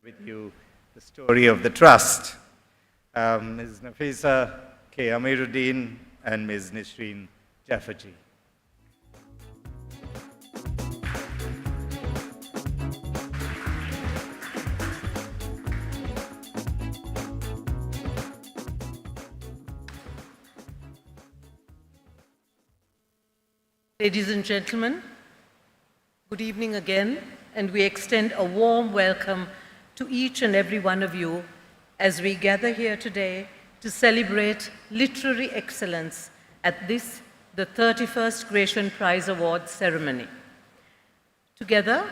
with you the story of the trust. Ms. Nafisa K. Amiruddin and Ms. Nishreen Jafferji. Ladies and gentlemen, good evening again, and we extend a warm welcome to each and every one of you as we gather here today to celebrate literary excellence at this, the 31st Gratiaen Prize Awards ceremony. Together,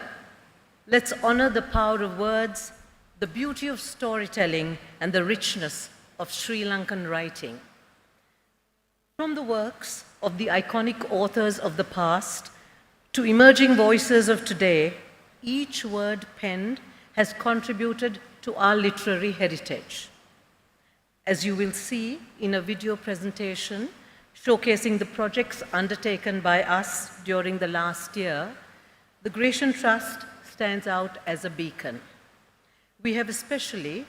let's honor the power of words, the beauty of storytelling, and the richness of Sri Lankan writing. From the works of the iconic authors of the past to emerging voices of today, each word penned has contributed to our literary heritage. As you will see in a video presentation showcasing the projects undertaken by us during the last year, the Gratiaen Trust stands out as a beacon. We have especially,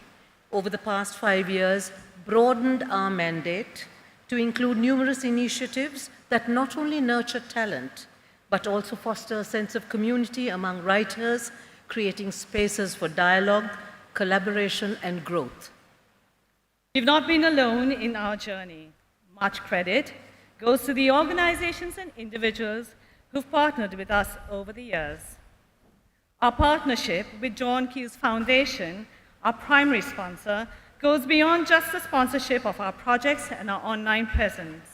over the past 5 years, broadened our mandate to include numerous initiatives that not only nurture talent, but also foster a sense of community among writers, creating spaces for dialogue, collaboration, and growth. We've not been alone in our journey. Much credit goes to the organizations and individuals who've partnered with us over the years. Our partnership with John Keel's Foundation, our primary sponsor, goes beyond just the sponsorship of our projects and our online presence.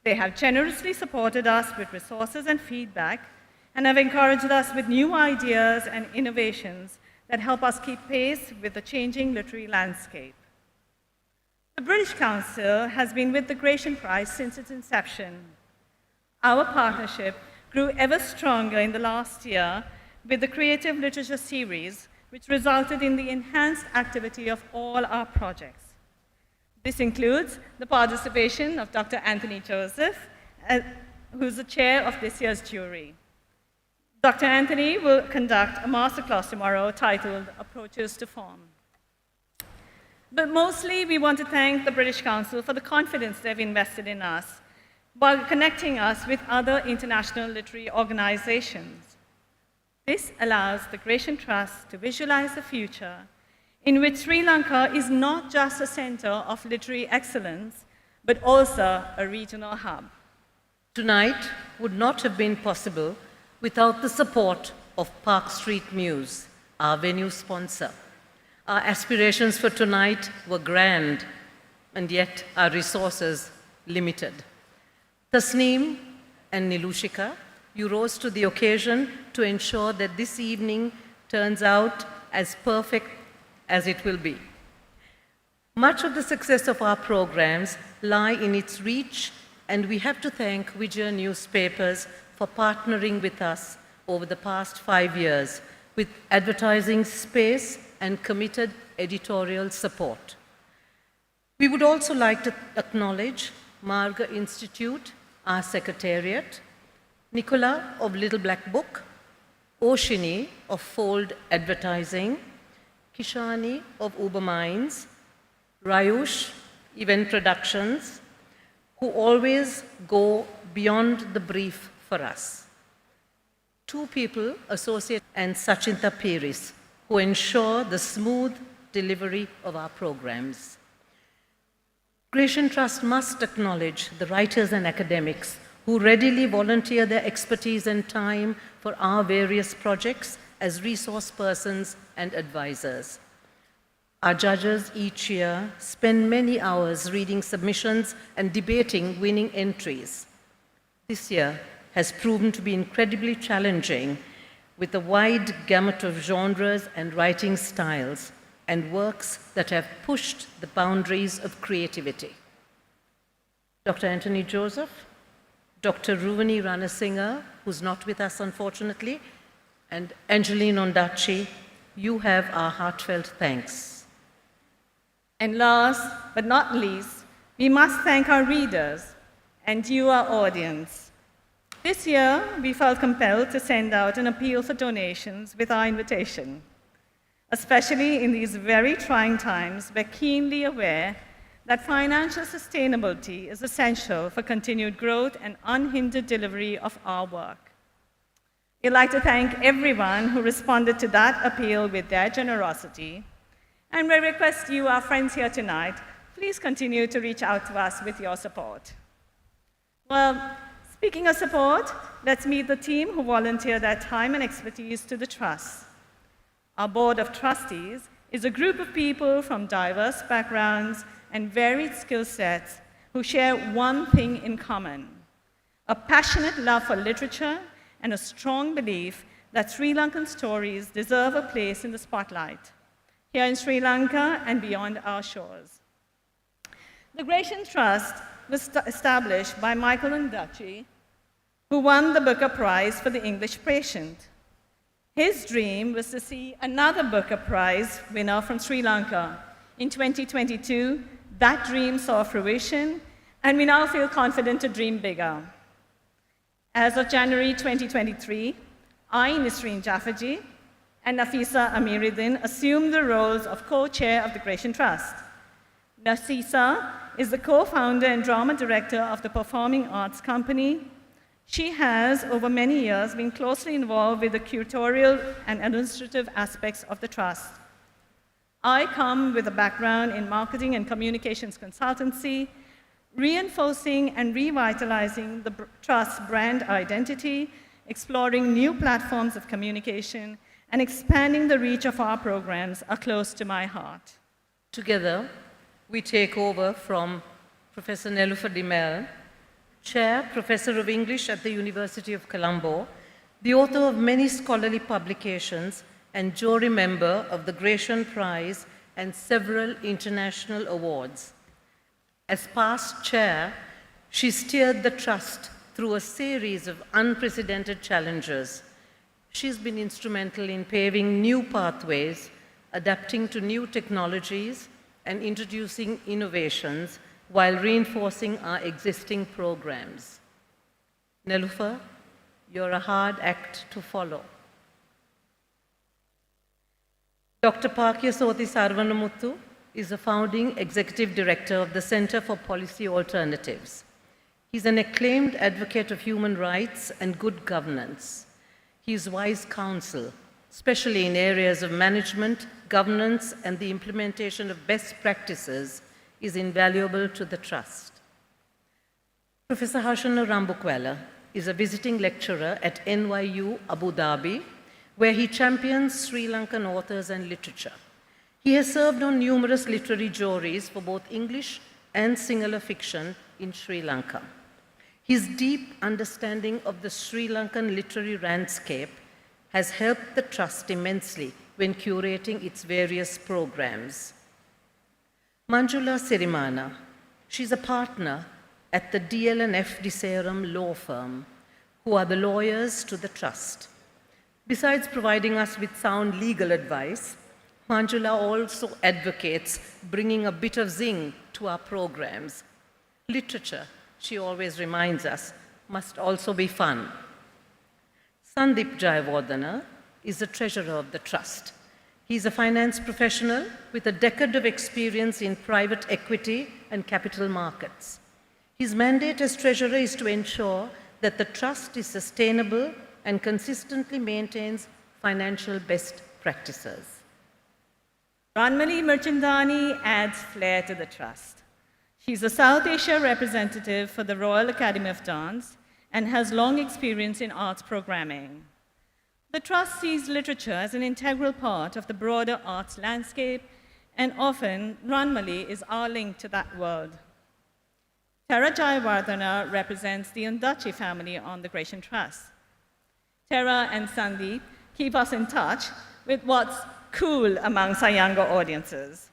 They have generously supported us with resources and feedback and have encouraged us with new ideas and innovations that help us keep pace with the changing literary landscape. The British Council has been with the Gratiaen Prize since its inception. Our partnership grew ever stronger in the last year with the Creative Literature Series, which resulted in the enhanced activity of all our projects. This includes the participation of Dr. Anthony Joseph, who's the chair of this year's jury. Dr. Anthony will conduct a masterclass tomorrow titled Approaches to Form. But mostly, we want to thank the British Council for the confidence they've invested in us while connecting us with other international literary organizations. This allows the Gratiaen Trust to visualize a future in which Sri Lanka is not just a center of literary excellence, but also a regional hub. Tonight would not have been possible without the support of Park Street Muse, our venue sponsor. Our aspirations for tonight were grand, and yet our resources limited. Tasneem and Nilushika, you rose to the occasion to ensure that this evening turns out as perfect as it will be. Much of the success of our programs lie in its reach, and we have to thank Vijaya Newspapers for partnering with us over the past 5 years with advertising space and committed editorial support. We would also like to acknowledge Marga Institute, our secretariat, Nicola of Little Black Book, Oshini of Fold Advertising, Kishani of Uber Minds, Rayush, Event Productions, who always go beyond the brief for us. 2 people associate and Sachinta Piris, who ensure the smooth delivery of our programs. Gratiaen Trust must acknowledge the writers and academics who readily volunteer their expertise and time for our various projects as resource persons and advisors. Our judges each year spend many hours reading submissions and debating winning entries. This year has proven to be incredibly challenging with a wide gamut of genres and writing styles and works that have pushed the boundaries of creativity. Dr. Anthony Joseph, Dr. Ruvani Ranasinghe, who's not with us unfortunately, and Angeline Ondaatje, you have our heartfelt thanks. And last but not least, we must thank our readers and you, our audience. This year, we felt compelled to send out an appeal for donations with our invitation. especially in these very trying times. We're keenly aware that financial sustainability is essential for continued growth and unhindered delivery of our work. We'd like to thank everyone who responded to that appeal with their generosity, and we request you, our friends here tonight, please continue to reach out to us with your support. Well, speaking of support, let's meet the team who volunteer their time and expertise to the Trust. Our Board of Trustees is a group of people from diverse backgrounds and varied skill sets who share one thing in common: a passionate love for literature and a strong belief that Sri Lankan stories deserve a place in the spotlight, here in Sri Lanka and beyond our shores. The Gratiaen Trust was established by Michael Ondaatje, who won the Booker Prize for the English Patient. His dream was to see another Booker Prize winner from Sri Lanka. In 2022, that dream saw fruition, and we now feel confident to dream bigger. As of January 2023, I, Nisreen Jafferji, and Nafisa Amiruddin assumed the roles of co-chair of the Gratiaen Trust. Nafisa is the co-founder and drama director of the Performing Arts Company. She has, over many years, been closely involved with the curatorial and administrative aspects of the Trust. I come with a background in marketing and communications consultancy, reinforcing and revitalizing the Trust's brand identity, exploring new platforms of communication, and expanding the reach of our programs are close to my heart. Together, we take over from Professor Nelufa Dimel, Chair, Professor of English at the University of Colombo, the author of many scholarly publications, and jury member of the Gratiaen Prize and several international awards. As past chair, she steered the Trust through a series of unprecedented challenges. She's been instrumental in paving new pathways, adapting to new technologies, and introducing innovations while reinforcing our existing programs. Nelufa, you're a hard act to follow. Dr. Pakiasothy Sarvanamuthu is a founding executive director of the Center for Policy Alternatives. He's an acclaimed advocate of human rights and good governance. He is wise counsel, especially in areas of management, governance, and the implementation of best practices, is invaluable to the Trust. Professor Harshana Rambukwala is a visiting lecturer at NYU Abu Dhabi, where he champions Sri Lankan authors and literature. He has served on numerous literary juries for both English and Sinhala fiction in Sri Lanka. His deep understanding of the Sri Lankan literary landscape has helped the Trust immensely when curating its various programs. Manjula Sirimana, she's a partner at the DL&F Diserum law firm, who are the lawyers to the Trust. Besides providing us with sound legal advice, Manjula also advocates bringing a bit of zing to our programs. Literature, she always reminds us, must also be fun. Sandeep Jayawardena is the treasurer of the Trust. He's a finance professional with a decade of experience in private equity and capital markets. His mandate as treasurer is to ensure that the Trust is sustainable and consistently maintains financial best practices. Ranmali Merchandani adds flair to the Trust. She's a South Asia representative for the Royal Academy of Dance and has long experience in arts programming. The Trust sees literature as an integral part of the broader arts landscape, and often Ranmali is our link to that world. Tara Jayawardena represents the Ondaatje family on the Gratiaen Trust. Tara and Sandeep keep us in touch with what's cool amongst our younger audiences.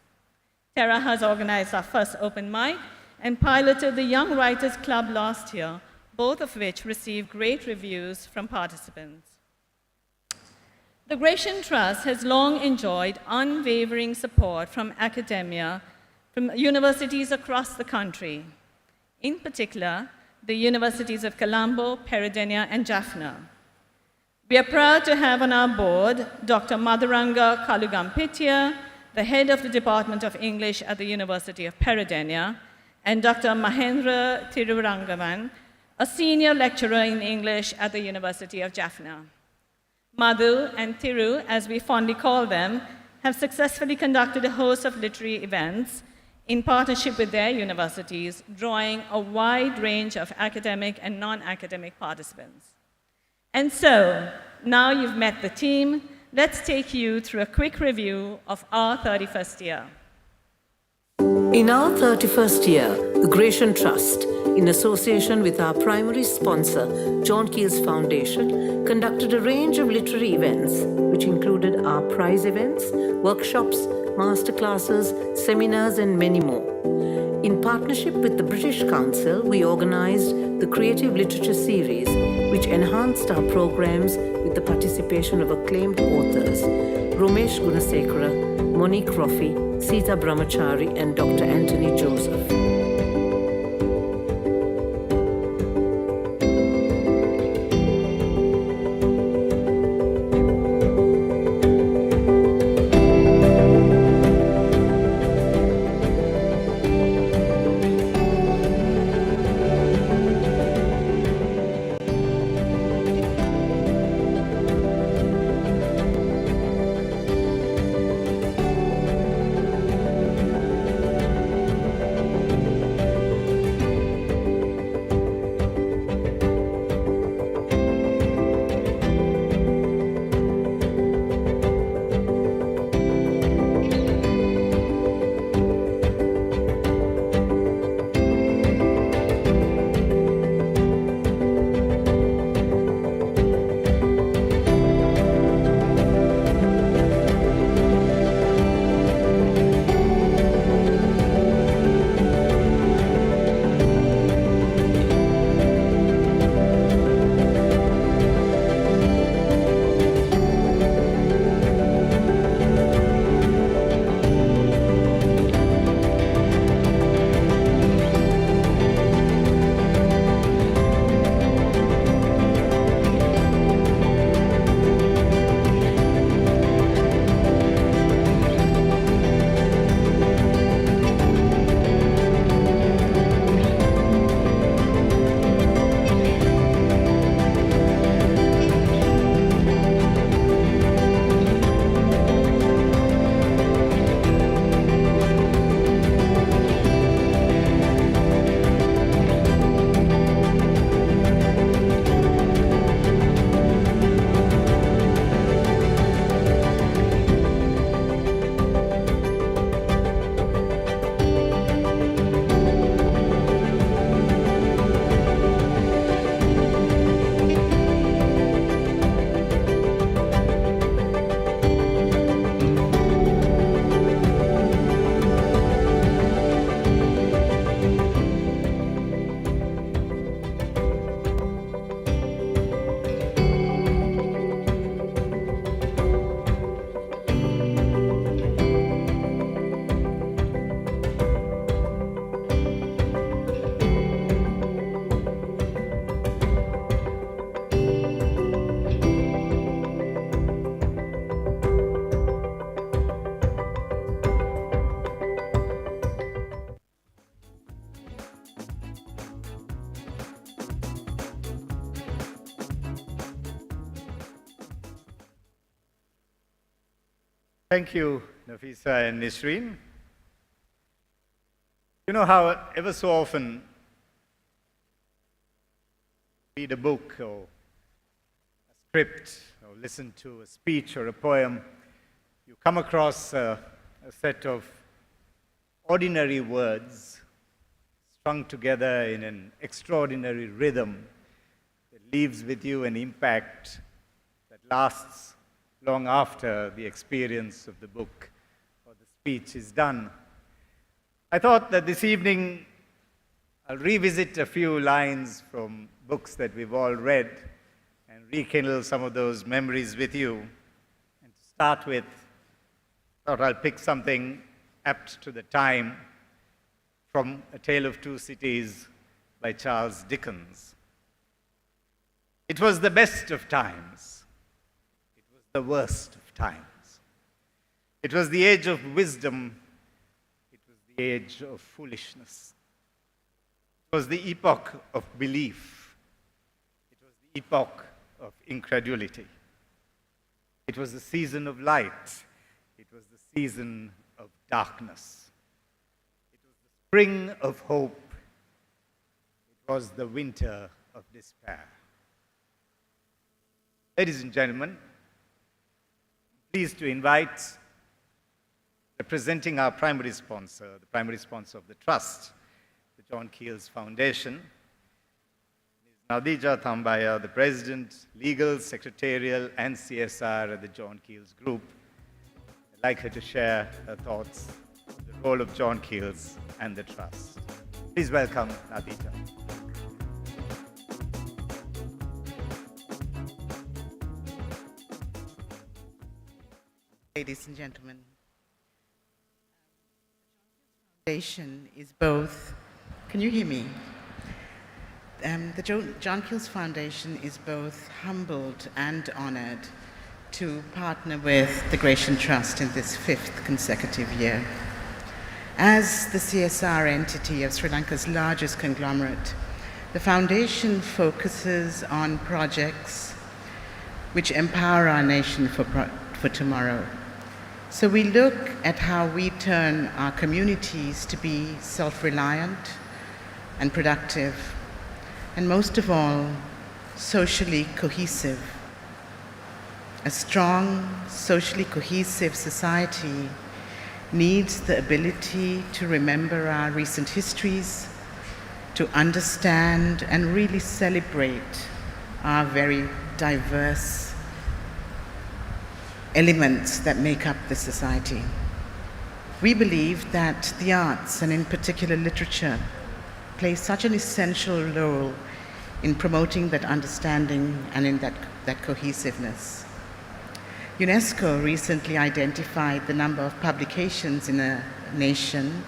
Tara has organized our first open mic and piloted the Young Writers Club last year, both of which received great reviews from participants. The Gratiaen Trust has long enjoyed unwavering support from academia, from universities across the country. In particular, the universities of Colombo, Peradeniya, and Jaffna. We are proud to have on our board Dr. Madhuranga Kalugampitya, the head of the Department of English at the University of Peradeniya, and Dr. Mahendra Thirurangavan, a senior lecturer in English at the University of Jaffna. Madhu and Thiru, as we fondly call them, have successfully conducted a host of literary events in partnership with their universities, drawing a wide range of academic and non-academic participants. And so, now you've met the team, let's take you through a quick review of our 31st year. In our 31st year, the Gratiaen Trust, in association with our primary sponsor, John Keel's Foundation, conducted a range of literary events, which included our prize events, workshops, masterclasses, seminars, and many more. In partnership with the British Council, we organized the Creative Literature Series, which enhanced our programs with the participation of acclaimed authors Romesh Gunasekara, Monique Roffey, Sita Brahmachari, and Dr. Anthony Joseph. Thank you, Nafisa and Nisreen. You know how ever so often read a book or a script or listen to a speech or a poem, you come across a set of ordinary words strung together in an extraordinary rhythm that leaves with you an impact that lasts long after the experience of the book or the speech is done. I thought that this evening I'll revisit a few lines from books that we've all read and rekindle some of those memories with you. And to start with, I thought I'll pick something apt to the time from A Tale of Two Cities by Charles Dickens. It was the best of times, the worst of times. It was the age of wisdom. It was the age of foolishness. It was the epoch of belief. It was the epoch of incredulity. It was the season of light. It was the season of darkness. It was the spring of hope. It was the winter of despair. Ladies and gentlemen, I'm pleased to invite, representing our primary sponsor, the primary sponsor of the Trust, the John Keels Foundation, Ms. Nadija Thambaya, the President, Legal, Secretarial, and CSR at the John Keels Group. I'd like her to share her thoughts on the role of John Keels and the Trust. Please welcome Nadija. Ladies and gentlemen, the foundation is both, can you hear me? The John Keels Foundation is both humbled and honored to partner with the Gratiaen Trust in this 5th consecutive year. As the CSR entity of Sri Lanka's largest conglomerate, the foundation focuses on projects which empower our nation for tomorrow. So we look at how we turn our communities to be self-reliant and productive, and most of all, socially cohesive. A strong, socially cohesive society needs the ability to remember our recent histories, to understand and really celebrate our very diverse elements that make up the society. We believe that the arts, and in particular literature, play such an essential role in promoting that understanding and in that cohesiveness. UNESCO recently identified the number of publications in a nation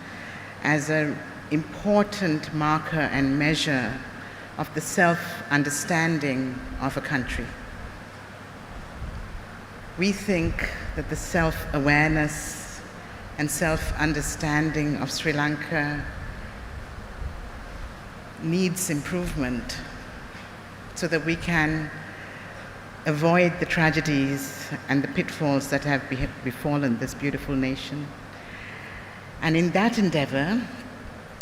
as an important marker and measure of the self-understanding of a country. We think that the self-awareness and self-understanding of Sri Lanka needs improvement so that we can avoid the tragedies and the pitfalls that have befallen this beautiful nation. And in that endeavor,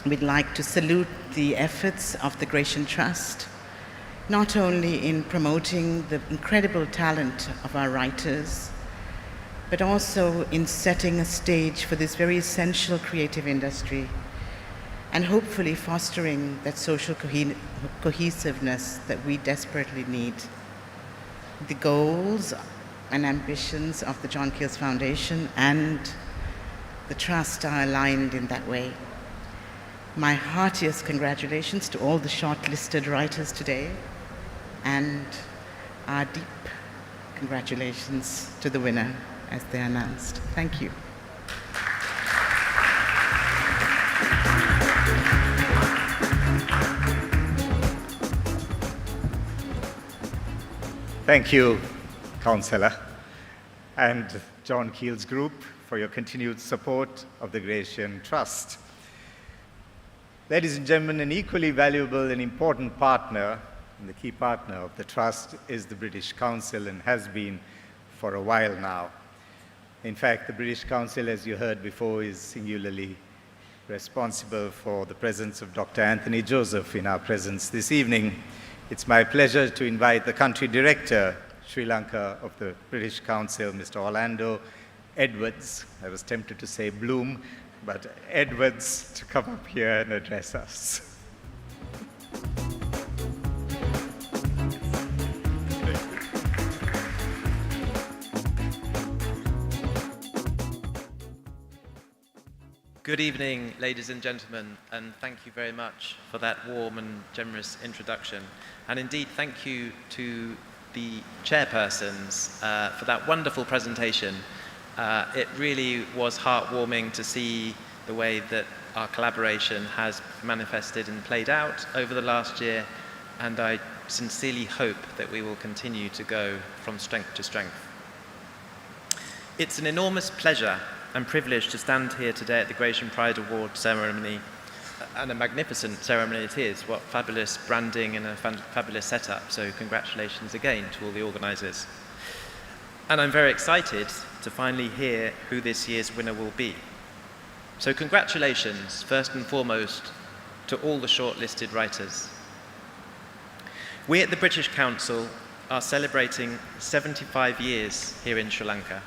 we'd like to salute the efforts of the Gratiaen Trust, not only in promoting the incredible talent of our writers, but also in setting a stage for this very essential creative industry, and hopefully fostering that social cohesiveness that we desperately need. The goals and ambitions of the John Keels Foundation and the Trust are aligned in that way. My heartiest congratulations to all the shortlisted writers today, and our deep congratulations to the winner as they announced. Thank you. Thank you, Councillor, and John Keels Group for your continued support of the Gratiaen Trust. Ladies and gentlemen, an equally valuable and important partner, and the key partner of the Trust, is the British Council and has been for a while now. In fact, the British Council, as you heard before, is singularly responsible for the presence of Dr. Anthony Joseph in our presence this evening. It's my pleasure to invite the Country Director, Sri Lanka, of the British Council, Mr. Orlando Edwards. I was tempted to say Bloom, but Edwards, to come up here and address us. Good evening, ladies and gentlemen, and thank you very much for that warm and generous introduction. And indeed, thank you to the chairpersons for that wonderful presentation. It really was heartwarming to see the way that our collaboration has manifested and played out over the last year, and I sincerely hope that we will continue to go from strength to strength. It's an enormous pleasure and privilege to stand here today at the Gratiaen Prize Award ceremony, and a magnificent ceremony it is. What fabulous branding and a fabulous setup, so congratulations again to all the organisers. And I'm very excited to finally hear who this year's winner will be. So congratulations, first and foremost, to all the shortlisted writers. We at the British Council are celebrating 75 years here in Sri Lanka.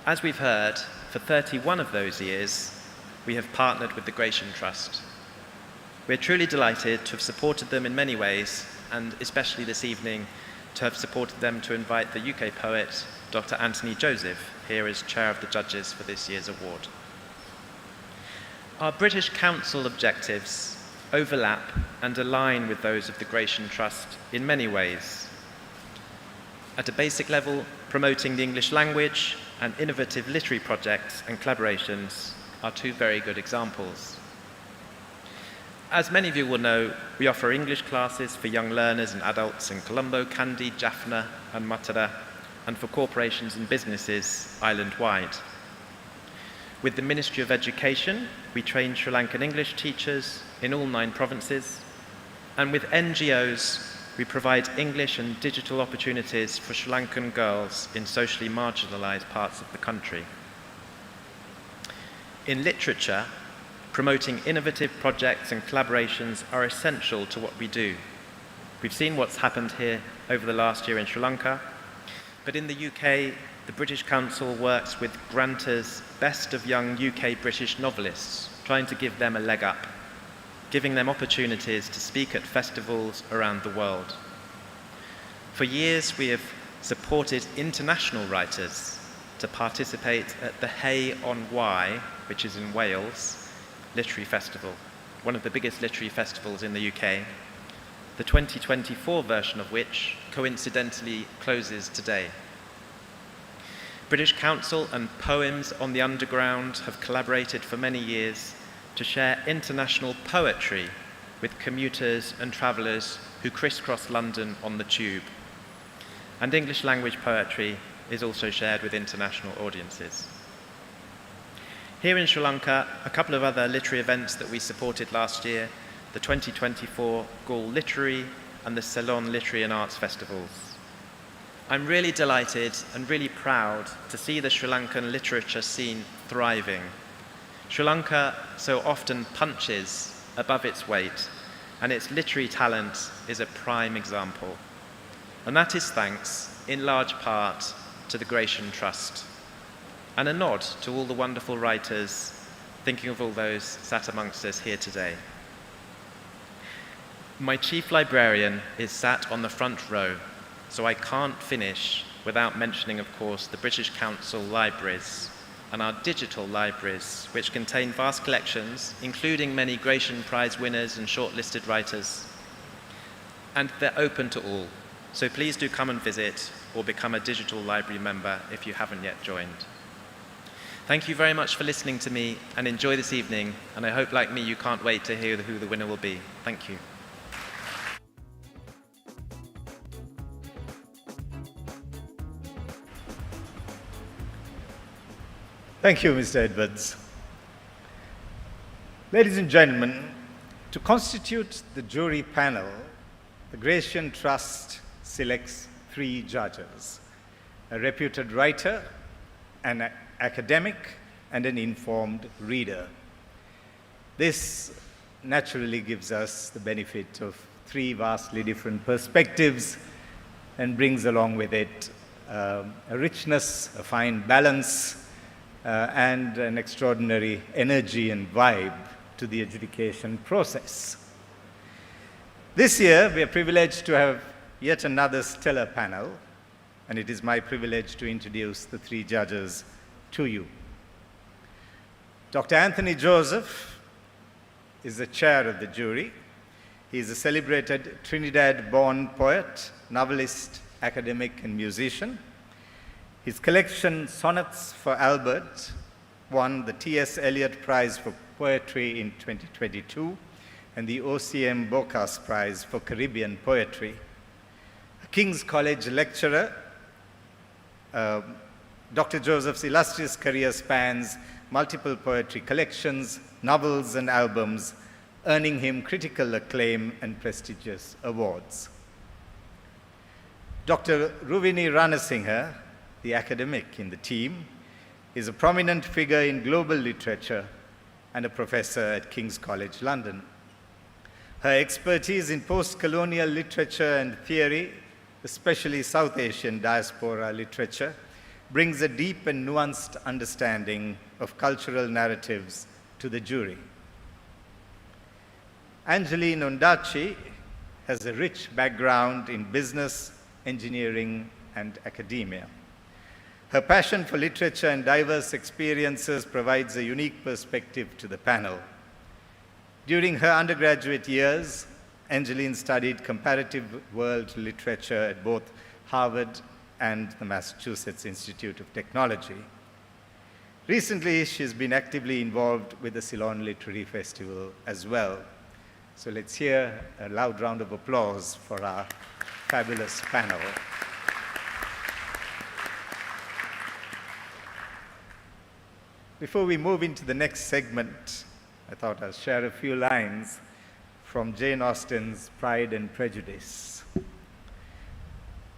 As we've heard, for 31 of those years, we have partnered with the Gratiaen Trust. We're truly delighted to have supported them in many ways, and especially this evening, to have supported them to invite the UK poet, Dr. Anthony Joseph, here as chair of the judges for this year's award. Our British Council objectives overlap and align with those of the Gratiaen Trust in many ways. At a basic level, promoting the English language and innovative literary projects and collaborations are two very good examples. As many of you will know, we offer English classes for young learners and adults in Colombo, Kandy, Jaffna and Matara, and for corporations and businesses island-wide. With the Ministry of Education, we train Sri Lankan English teachers in all 9 provinces, and with NGOs, we provide English and digital opportunities for Sri Lankan girls in socially marginalised parts of the country. In literature, promoting innovative projects and collaborations are essential to what we do. We've seen what's happened here over the last year in Sri Lanka, but in the UK, the British Council works with Granta's Best of Young UK British Novelists, trying to give them a leg up, giving them opportunities to speak at festivals around the world. For years, we have supported international writers to participate at the Hay on Wye, which is in Wales, literary festival, one of the biggest literary festivals in the UK, the 2024 version of which coincidentally closes today. British Council and Poems on the Underground have collaborated for many years to share international poetry with commuters and travellers who crisscross London on the tube. And English language poetry is also shared with international audiences. Here in Sri Lanka, a couple of other literary events that we supported last year, the 2024 Gaul Literary and the Ceylon Literary and Arts Festivals. I'm really delighted and really proud to see the Sri Lankan literature scene thriving. Sri Lanka so often punches above its weight, and its literary talent is a prime example. And that is thanks, in large part, to the Gratiaen Trust, and a nod to all the wonderful writers, thinking of all those sat amongst us here today. My chief librarian is sat on the front row, so I can't finish without mentioning, of course, the British Council libraries and our digital libraries, which contain vast collections, including many Gratiaen Prize winners and shortlisted writers. And they're open to all, so please do come and visit or become a digital library member if you haven't yet joined. Thank you very much for listening to me, and enjoy this evening, and I hope, like me, you can't wait to hear who the winner will be. Thank you. Thank you, Mr. Edwards. Ladies and gentlemen, to constitute the jury panel, the Gratiaen Trust selects 3 judges: a reputed writer, an academic, and an informed reader. This naturally gives us the benefit of 3 vastly different perspectives and brings along with it a richness, a fine balance, and an extraordinary energy and vibe to the adjudication process. This year, we are privileged to have yet another stellar panel, and it is my privilege to introduce the 3 judges to you. Dr. Anthony Joseph is the chair of the jury. He is a celebrated Trinidad-born poet, novelist, academic, and musician. His collection, Sonnets for Albert, won the T.S. Eliot Prize for Poetry in 2022 and the O.C.M. Bocas Prize for Caribbean Poetry. A King's College lecturer, Dr. Joseph's illustrious career spans multiple poetry collections, novels, and albums, earning him critical acclaim and prestigious awards. Dr. Ruvini Ranasinghe, the academic in the team, is a prominent figure in global literature and a professor at King's College London. Her expertise in post-colonial literature and theory, especially South Asian diaspora literature, brings a deep and nuanced understanding of cultural narratives to the jury. Angeline Ondaatje has a rich background in business, engineering, and academia. Her passion for literature and diverse experiences provides a unique perspective to the panel. During her undergraduate years, Angeline studied comparative world literature at both Harvard and the Massachusetts Institute of Technology. Recently, she's been actively involved with the Ceylon Literary Festival as well. So let's hear a loud round of applause for our fabulous panel. Before we move into the next segment, I thought I'll share a few lines from Jane Austen's Pride and Prejudice.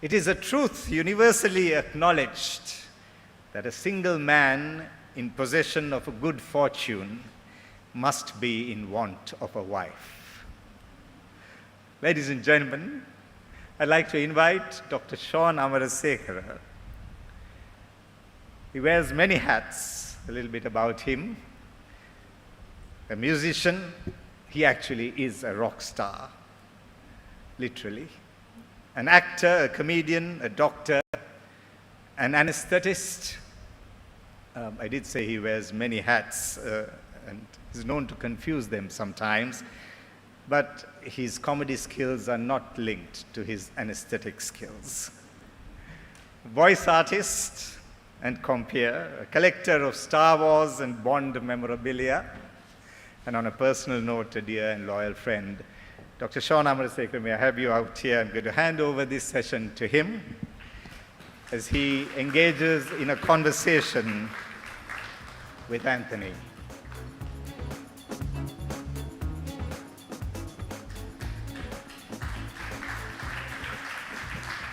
It is a truth universally acknowledged that a single man in possession of a good fortune must be in want of a wife. Ladies and gentlemen, I'd like to invite Dr. Sean Amarasekara. He wears many hats. A little bit about him. A musician, he actually is a rock star, literally. An actor, a comedian, a doctor, an anesthetist. I did say he wears many hats and is known to confuse them sometimes, but his comedy skills are not linked to his anesthetic skills. Voice artist and compeer, a collector of Star Wars and Bond memorabilia, and on a personal note, a dear and loyal friend. Dr. Sean Amarasekara, may I have you out here? I'm going to hand over this session to him as he engages in a conversation with Anthony.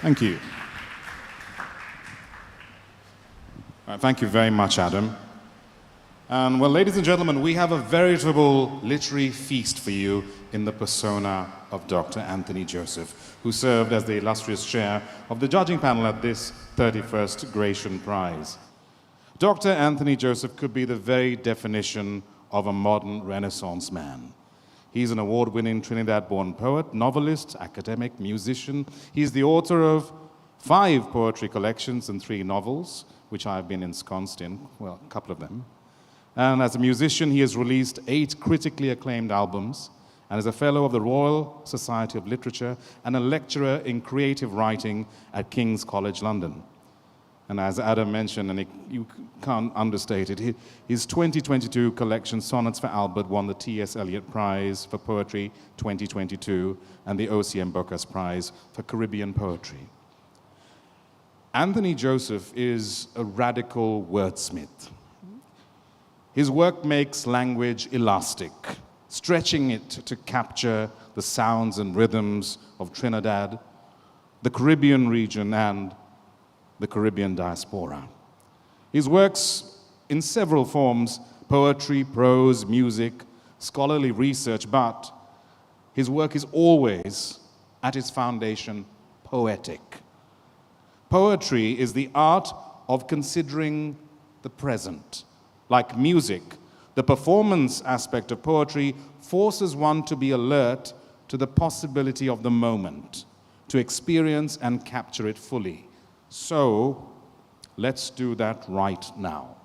Thank you. Thank you very much, Adam. And well, ladies and gentlemen, we have a veritable literary feast for you in the persona of Dr. Anthony Joseph, who served as the illustrious chair of the judging panel at this 31st Gratiaen Prize. Dr. Anthony Joseph could be the very definition of a modern Renaissance man. He's an award-winning Trinidad-born poet, novelist, academic, musician. He's the author of 5 poetry collections and 3 novels, which I've been ensconced in, well, a couple of them. And as a musician, he has released 8 critically acclaimed albums, and is a fellow of the Royal Society of Literature and a lecturer in creative writing at King's College London. And as Adam mentioned, and you can't understate it, his 2022 collection, Sonnets for Albert, won the T.S. Eliot Prize for Poetry 2022 and the O.C.M. Bocas Prize for Caribbean Poetry. Anthony Joseph is a radical wordsmith. His work makes language elastic, stretching it to capture the sounds and rhythms of Trinidad, the Caribbean region, and the Caribbean diaspora. His works in several forms, poetry, prose, music, scholarly research, but his work is always, at its foundation, poetic. Poetry is the art of considering the present. Like music, the performance aspect of poetry forces one to be alert to the possibility of the moment, to experience and capture it fully. So, let's do that right now.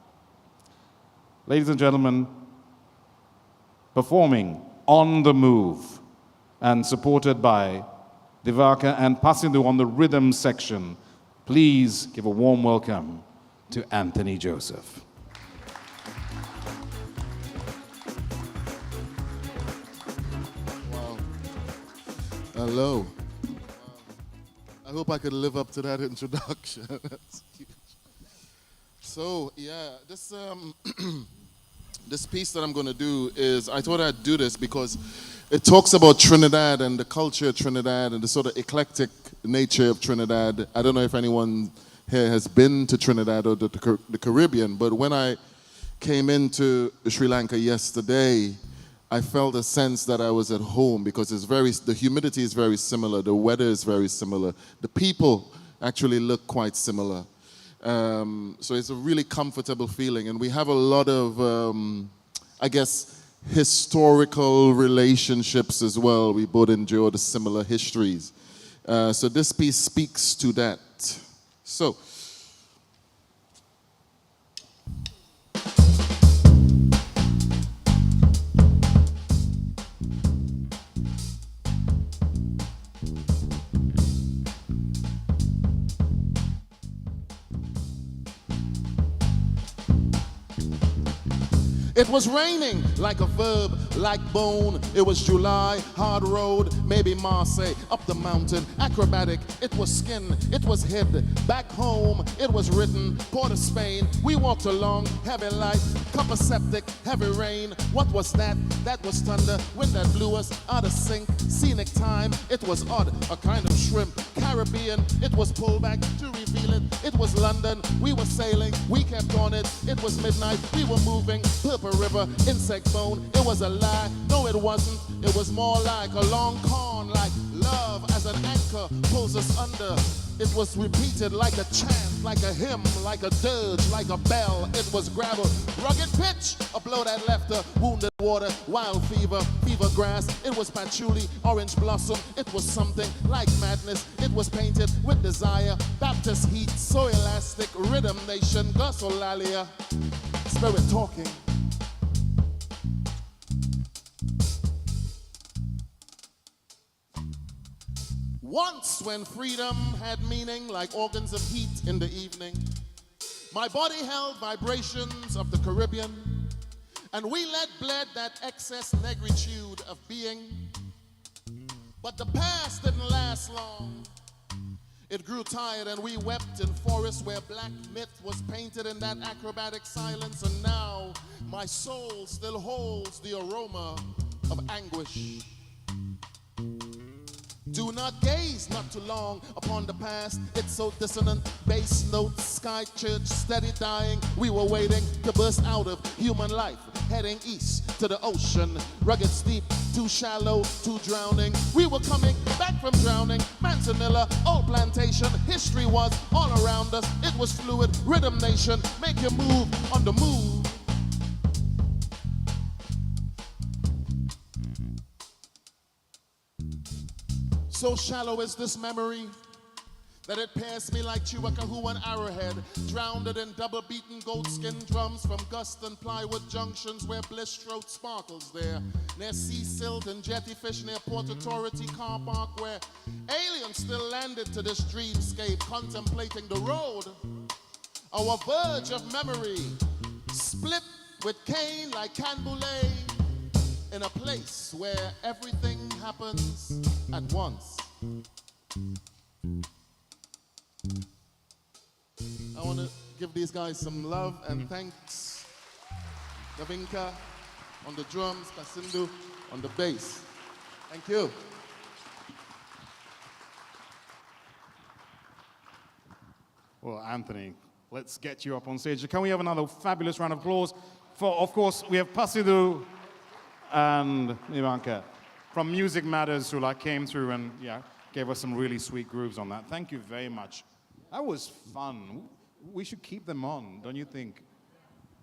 Ladies and gentlemen, performing On the Move and supported by Divaka and Pasindu on the rhythm section, please give a warm welcome to Anthony Joseph. Hello. I hope I could live up to that introduction. That's huge. So yeah, this this piece that I'm going to do is, I thought I'd do this because it talks about Trinidad and the culture of Trinidad and the sort of eclectic nature of Trinidad. I don't know if anyone here has been to Trinidad or the Caribbean, but when I came into Sri Lanka yesterday, I felt a sense that I was at home because the humidity is very similar, the weather is very similar, the people actually look quite similar. So it's a really comfortable feeling, and we have a lot of, I guess, historical relationships as well. We both enjoy the similar histories. So this piece speaks to that. So, it was raining like a verb, like bone. It was July, hard road, maybe Marseille, up the mountain, acrobatic. It was skin, it was head. Back home, it was written, Port of Spain. We walked along, heavy light, cup of septic, heavy rain. What was that? That was thunder, wind that blew us out of sync. Scenic time, it was odd, a kind of shrimp. Caribbean, it was pullback to reveal it. It was London, we were sailing, we kept on it. It was midnight, we were moving, Purple River, insect bone. It was a lie, no it wasn't. It was more like a long con, like love as an anchor pulls us under. It was repeated like a chant, like a hymn, like a dirge, like a bell. It was gravel, rugged pitch, a blow that left her, wounded water, wild fever, fever grass. It was patchouli, orange blossom. It was something like madness. It was painted with desire, Baptist heat, so elastic, rhythm nation, glossolalia, spirit talking. Once when freedom had meaning like organs of heat in the evening, my body held vibrations of the Caribbean, and we let bled that excess negritude of being. But the past didn't last long. It grew tired and we wept in forests where black myth was painted in that acrobatic silence, and now my soul still holds the aroma of anguish. Do not gaze not too long upon the past. It's so dissonant, bass notes, sky church, steady dying. We were waiting to burst out of human life, heading east to the ocean. Rugged steep, too shallow, too drowning. We were coming back from drowning. Manzanilla, old plantation. History was all around us. It was fluid, rhythm nation. Make you move on the move. So shallow is this memory that it passed me like Chiwakahu and Arrowhead, drowned it in double-beaten goatskin drums from Gust and Plywood junctions where bliss throat sparkles there, near Sea Silt and Jettyfish near Port Authority car park where aliens still landed to this dreamscape contemplating the road. Our verge of memory split with cane like Canboulay, in a place where everything happens at once. I want to give these guys some love and thanks. Gavinka on the drums, Kasindu on the bass. Thank you. Well, Anthony, let's get you up on stage. Can we have another fabulous round of applause for, of course, we have Pasidu and Ivanka from Music Matters who came through and gave us some really sweet grooves on that. Thank you very much. That was fun. We should keep them on, don't you think?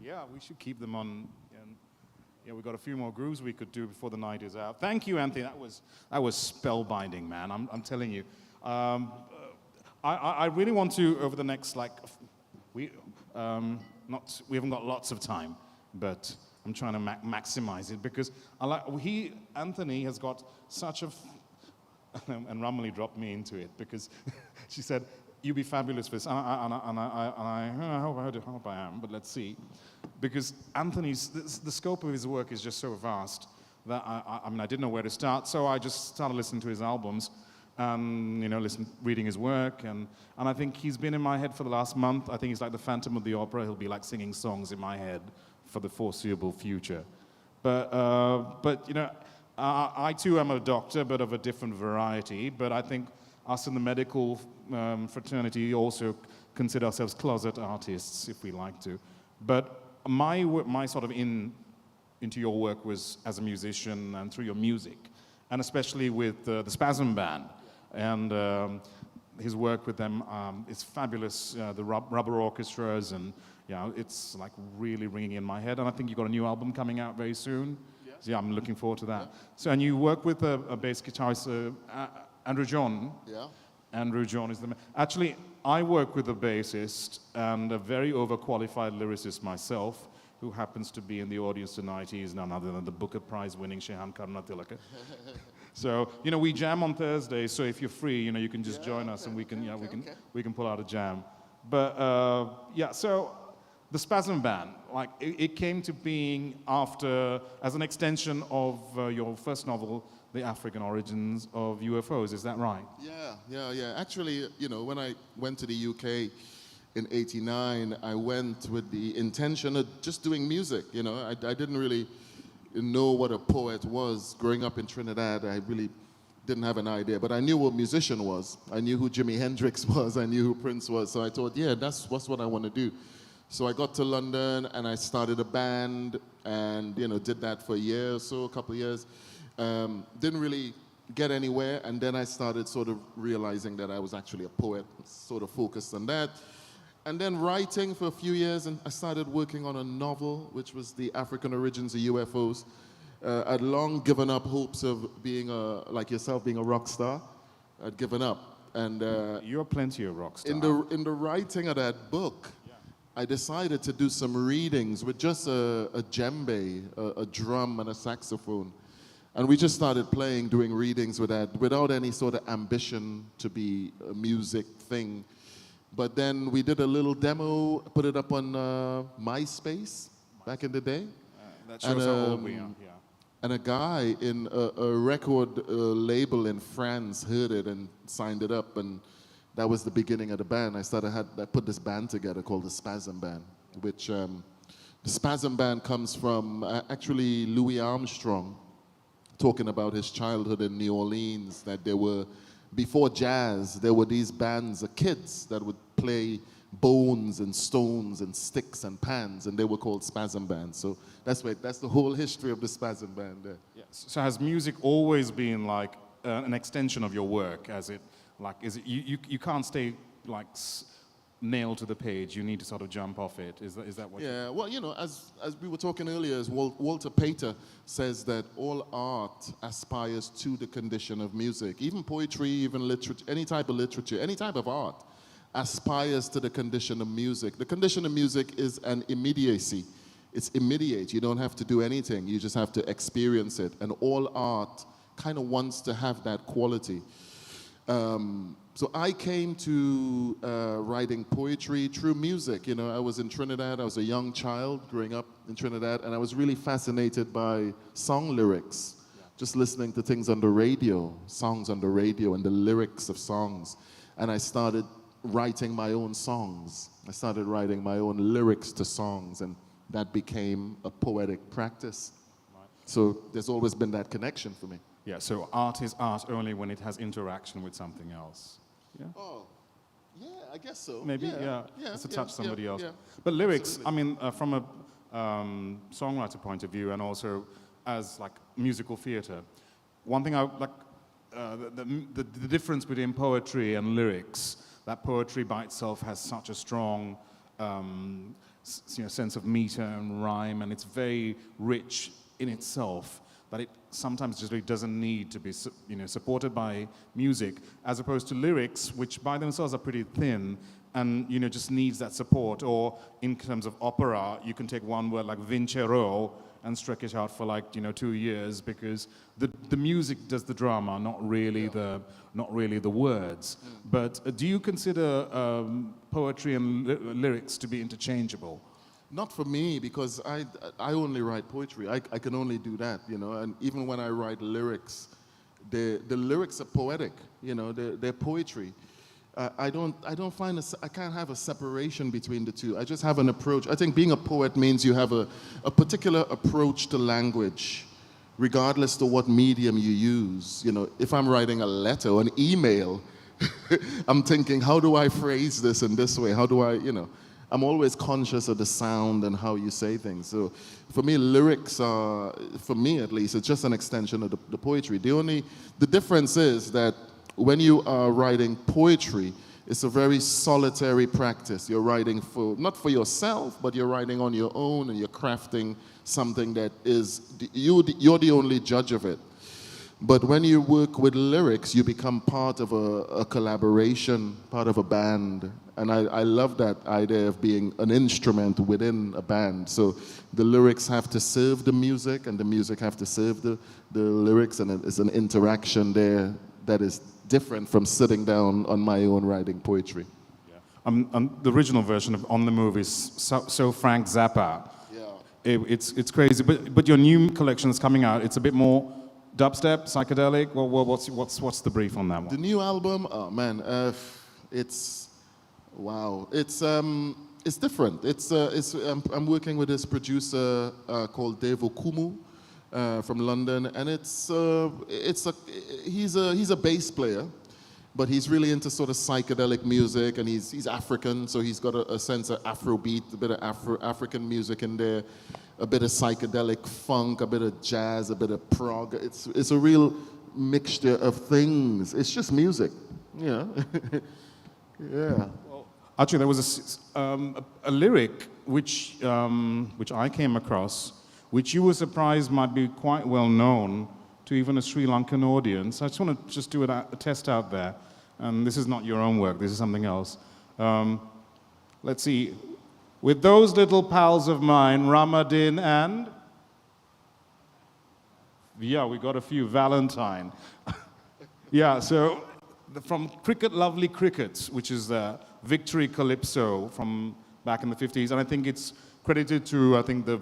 Yeah, we should keep them on. And we've got a few more grooves we could do before the night is out. Thank you, Anthony. That was spellbinding, man. I'm telling you. I really want to over the next we haven't got lots of time, but I'm trying to maximize it because Anthony has got such a, and Ramali dropped me into it because she said, "You'd be fabulous for this," and I hope I am, but let's see, because Anthony's the scope of his work is just so vast that I didn't know where to start, so I just started listening to his albums, and reading his work, and I think he's been in my head for the last month. I think he's like the Phantom of the Opera. He'll be like singing songs in my head for the foreseeable future. But I too am a doctor, but of a different variety. But I think us in the medical fraternity also consider ourselves closet artists, if we like to. But my sort of into your work was as a musician and through your music, and especially with the Spasm Band. And his work with them is fabulous. The rubber orchestras, and it's like really ringing in my head. And I think you've got a new album coming out very soon. Yeah. So I'm looking forward to that. Yeah. So, and you work with a bass guitarist, Andrew John. Yeah. Andrew John is the man. Actually, I work with a bassist and a very overqualified lyricist myself, who happens to be in the audience tonight. He is none other than the Booker Prize winning Shehan Karunatilaka. So, we jam on Thursdays, so if you're free, you can just join us, and we can pull out a jam. But, so the Spasm Band, like, it came to being as an extension of your first novel, The African Origins of UFOs, is that right? Yeah. Actually, when I went to the UK in '89, I went with the intention of just doing music, I didn't really know what a poet was. Growing up in Trinidad, I really didn't have an idea, but I knew what a musician was. I knew who Jimi Hendrix was, I knew who Prince was, so I thought, that's what I want to do. So I got to London and I started a band and, did that for a year or so, a couple of years. Didn't really get anywhere, and then I started sort of realizing that I was actually a poet, sort of focused on that. And then writing for a few years, and I started working on a novel, which was The African Origins of UFOs. I'd long given up hopes of being like yourself, being a rock star. I'd given up. And you're plenty of rock star. In the writing of that book, I decided to do some readings with just a djembe, a drum and a saxophone. And we just started doing readings with that, without any sort of ambition to be a music thing. But then we did a little demo, put it up on MySpace back in the day. That shows how old we are. Yeah. And a guy in a record label in France heard it and signed it up, and that was the beginning of the band. I put this band together called the Spasm Band, which the Spasm Band comes from actually Louis Armstrong, talking about his childhood in New Orleans, that before jazz, there were these bands of kids that would play bones and stones and sticks and pans, and they were called Spasm Bands. So that's the whole history of the Spasm Band there. Yeah. So has music always been like an extension of your work? You can't stay like nailed to the page, you need to sort of jump off it. Is that what? Yeah, well, as we were talking earlier, as Walter Pater says that all art aspires to the condition of music. Even poetry, even literature, any type of literature, any type of art aspires to the condition of music. The condition of music is an immediacy. It's immediate. You don't have to do anything. You just have to experience it. And all art kind of wants to have that quality. So I came to writing poetry through music. I was in Trinidad. I was a young child growing up in Trinidad, and I was really fascinated by song lyrics. Just listening to things on the radio, songs on the radio, and the lyrics of songs. And I started writing my own songs. I started writing my own lyrics to songs, and that became a poetic practice. Right. So there's always been that connection for me. Yeah, so art is art only when it has interaction with something else. Yeah? Oh, yeah, I guess so. Maybe, yeah. It's to touch somebody else. Yeah. But lyrics, absolutely. I mean, from a songwriter point of view, and also as like musical theater, one thing I like, the difference between poetry and lyrics, that poetry by itself has such a strong sense of meter and rhyme, and it's very rich in itself, that it sometimes just really doesn't need to be supported by music, as opposed to lyrics, which by themselves are pretty thin and just needs that support. Or in terms of opera, you can take one word like vincero and stretch it out for 2 years, because the music does the drama, not really the words. But do you consider poetry and lyrics to be interchangeable? Not for me, because I only write poetry. I can only do that, and even when I write lyrics, the lyrics are poetic, you know, they're poetry. I don't find, I can't have a separation between the two. I just have an approach. I think being a poet means you have a particular approach to language, regardless to what medium you use. You know, if I'm writing a letter or an email, I'm thinking, how do I phrase this in this way? How do I, you know, I'm always conscious of the sound and how you say things. So for me, lyrics are, for me at least, it's just an extension of the poetry. The difference is that when you are writing poetry, it's a very solitary practice. You're writing not for yourself, but you're writing on your own, and you're crafting something that is, you're the only judge of it. But when you work with lyrics, you become part of a collaboration, part of a band. And I love that idea of being an instrument within a band. So the lyrics have to serve the music, and the music have to serve the lyrics, and it's an interaction there that is different from sitting down on my own writing poetry. Yeah. The original version of On the Move is so Frank Zappa. Yeah. It's crazy, but your new collection is coming out. It's a bit more dubstep, psychedelic. Well, what's the brief on that one? The new album, oh man, it's wow. It's different. I'm working with this producer called Devo Kumu. From London, and he's a bass player, but he's really into sort of psychedelic music, and he's African, so he's got a sense of Afrobeat, a bit of African music in there, a bit of psychedelic funk, a bit of jazz, a bit of prog. It's a real mixture of things. It's just music, yeah. Yeah. Well, actually, there was a lyric which I came across, which you were surprised might be quite well known to even a Sri Lankan audience. I just want to do a test out there. And this is not your own work, this is something else. Let's see. With those little pals of mine, Ramadan and... Yeah, we got a few. Valentine. Yeah, so from Cricket Lovely Crickets, which is the Victory Calypso from back in the 50s, and I think it's credited to,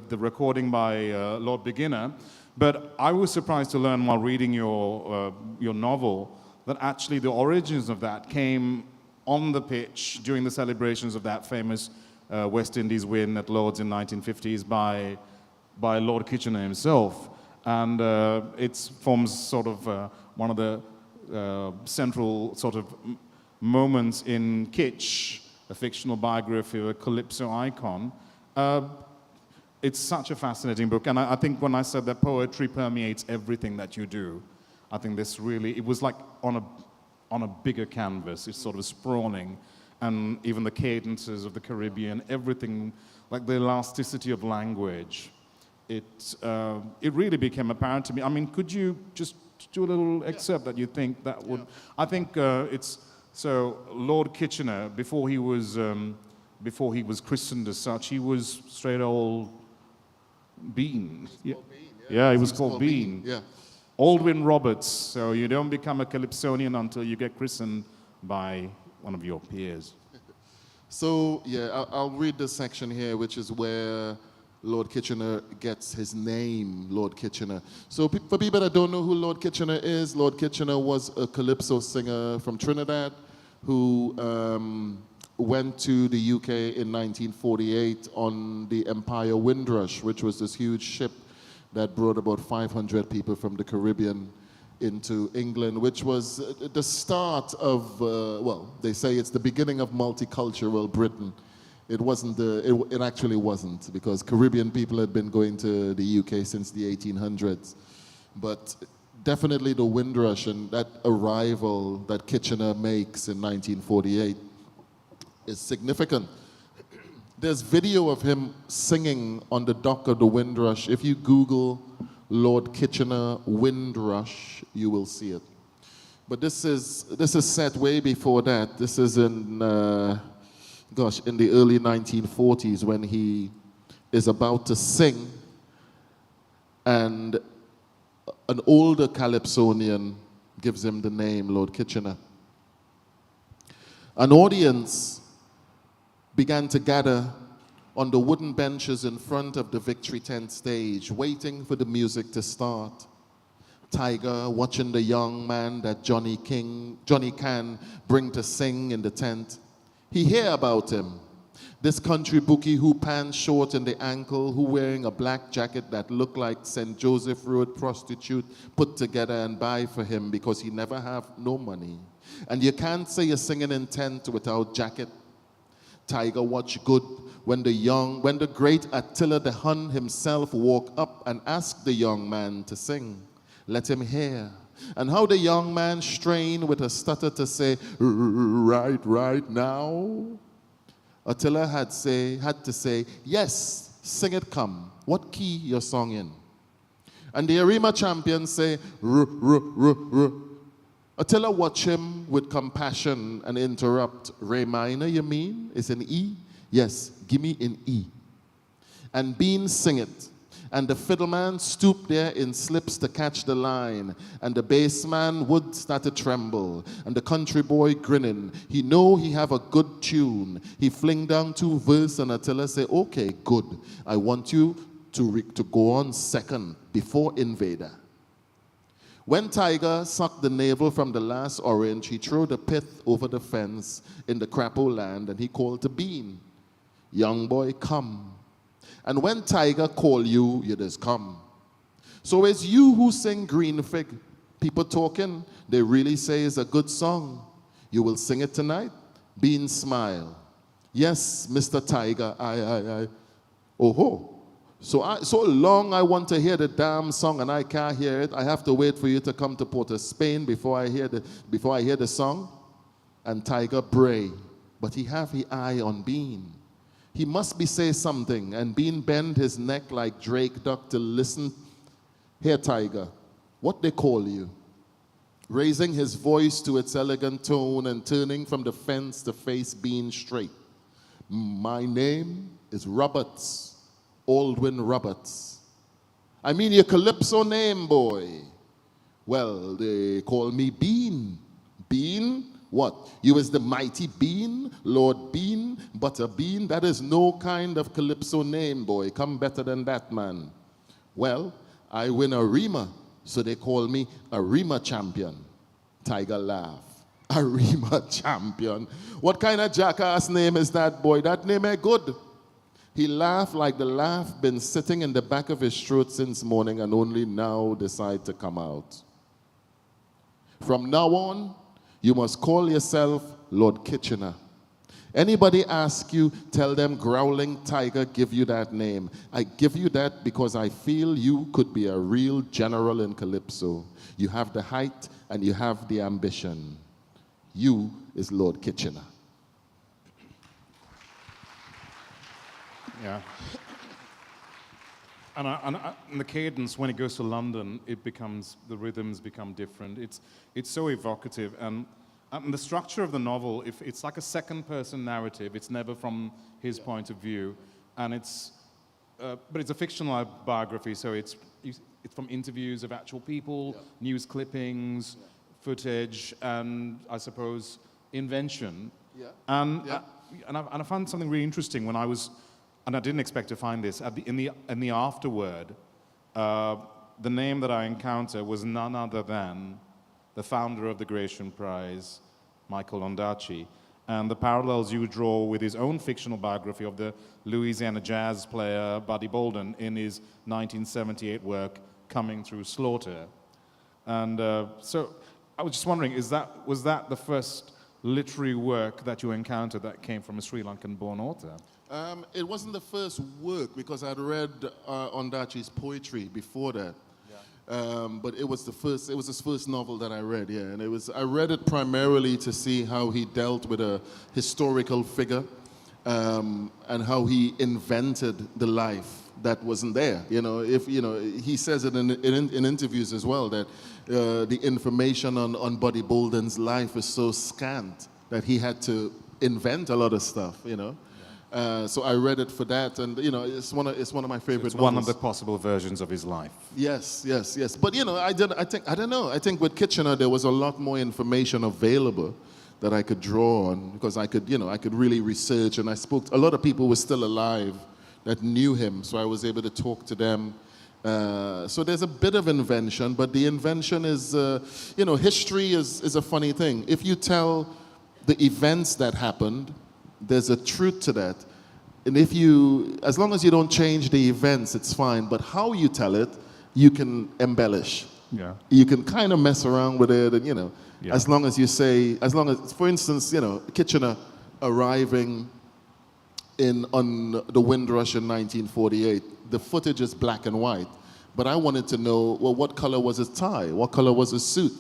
the recording by Lord Beginner. But I was surprised to learn while reading your novel that actually the origins of that came on the pitch during the celebrations of that famous West Indies win at Lord's in 1950s by Lord Kitchener himself. And it forms sort of one of the central sort of moments in Kitsch, a fictional biography of a Calypso icon. It's such a fascinating book, and I think when I said that poetry permeates everything that you do, I think this really, it was like on a bigger canvas. It's sort of sprawling, and even the cadences of the Caribbean, everything, like the elasticity of language, it really became apparent to me. I mean, could you just do a little excerpt that you think that would, I think it's, so Lord Kitchener, before he was christened as such, he was straight old Bean. Yeah, he was called Bean. Yeah. Aldwin Roberts. So you don't become a Calypsonian until you get christened by one of your peers. So, yeah, I'll read this section here, which is where Lord Kitchener gets his name, Lord Kitchener. So for people that don't know who Lord Kitchener is, Lord Kitchener was a Calypso singer from Trinidad who went to the UK in 1948 on the Empire Windrush, which was this huge ship that brought about 500 people from the Caribbean into England, which was the start of, well, they say it's the beginning of multicultural Britain. It wasn't, it actually wasn't, because Caribbean people had been going to the UK since the 1800s. But definitely the Windrush and that arrival that Kitchener makes in 1948 is significant. There's video of him singing on the dock of the Windrush. If you Google Lord Kitchener Windrush, you will see it. But this is set way before that. This is in, in the early 1940s when he is about to sing, and an older Calypsonian gives him the name Lord Kitchener. An audience began to gather on the wooden benches in front of the Victory Tent stage, waiting for the music to start. Tiger watching the young man that Johnny can bring to sing in the tent. He hear about him. This country bookie who pants short in the ankle, who wearing a black jacket that look like St. Joseph Road prostitute put together and buy for him because he never have no money. And you can't say you're singing in tent without jacket. Tiger watch good when the great Attila the Hun himself walk up and ask the young man to sing. Let him hear. And how the young man strain with a stutter to say, right now. Attila had to say, yes, sing it come. What key your song in? And the Arima champion say, Attila watch him with compassion and interrupt. Re minor, you mean? It's an E? Yes, give me an E. And Bean sing it. And the fiddleman stooped there in slips to catch the line. And the bassman would start to tremble. And the country boy grinning. He know he have a good tune. He fling down 2 verse and Attila say, okay, good. I want you to go on second before Invader. When Tiger sucked the navel from the last orange, he threw the pith over the fence in the Crapo land and he called to Bean. Young boy, come. And when Tiger call you, you just come. So it's you who sing Green Fig. People talking, they really say it's a good song. You will sing it tonight? Bean smile. Yes, Mr. Tiger, I. Oh ho. So long I want to hear the damn song and I can't hear it. I have to wait for you to come to Port of Spain before I hear the song. And Tiger bray, but he have his eye on Bean. He must be say something, and Bean bend his neck like Drake Duck to listen. Here, Tiger, what they call you? Raising his voice to its elegant tone and turning from the fence to face Bean straight. My name is Roberts, Aldwin Roberts. I mean your Calypso name, boy. Well, they call me Bean. Bean? What? You is the mighty Bean, Lord Bean, Butter Bean? That is no kind of Calypso name, boy. Come better than that, man. Well, I win a Rima, so they call me a Rima champion. Tiger laugh. A Rima champion. What kind of jackass name is that, boy? That name ain't good. He laughed like the laugh been sitting in the back of his throat since morning and only now decide to come out. From now on, you must call yourself Lord Kitchener. Anybody ask you, tell them Growling Tiger give you that name. I give you that because I feel you could be a real general in Calypso. You have the height and you have the ambition. You is Lord Kitchener. Yeah. And the cadence, when it goes to London, the rhythms become different. It's so evocative, and the structure of the novel, if it's like a second-person narrative, it's never from his point of view, and but it's a fictional biography, so it's from interviews of actual people, news clippings, footage, and I suppose invention. Yeah. And I found something really interesting when I was. And I didn't expect to find this. In the afterword, the name that I encounter was none other than the founder of the Gratiaen Prize, Michael Ondaatje. And the parallels you draw with his own fictional biography of the Louisiana jazz player Buddy Bolden in his 1978 work, Coming Through Slaughter. And so I was just wondering, was that the first literary work that you encountered that came from a Sri Lankan-born author? It wasn't the first work because I'd read Ondaatje's poetry before that. Yeah. But it was his first novel that I read, yeah. And I read it primarily to see how he dealt with a historical figure and how he invented the life that wasn't there. He says it in interviews as well that the information on Buddy Bolden's life is so scant that he had to invent a lot of stuff, So I read it for that, and it's one of my favorite novels. One of the possible versions of his life. Yes. But I think with Kitchener there was a lot more information available that I could draw on because I could really research, and I spoke to a lot of people who were still alive that knew him, so I was able to talk to them So there's a bit of invention, but the invention is, history is a funny thing. If you tell the events that happened, there's a truth to that. And as long as you don't change the events, it's fine. But how you tell it, you can embellish. Yeah. You can kind of mess around with it, and Yeah. as long as, for instance, Kitchener arriving on the Windrush in 1948, the footage is black and white. But I wanted to know, well, what color was his tie? What color was his suit?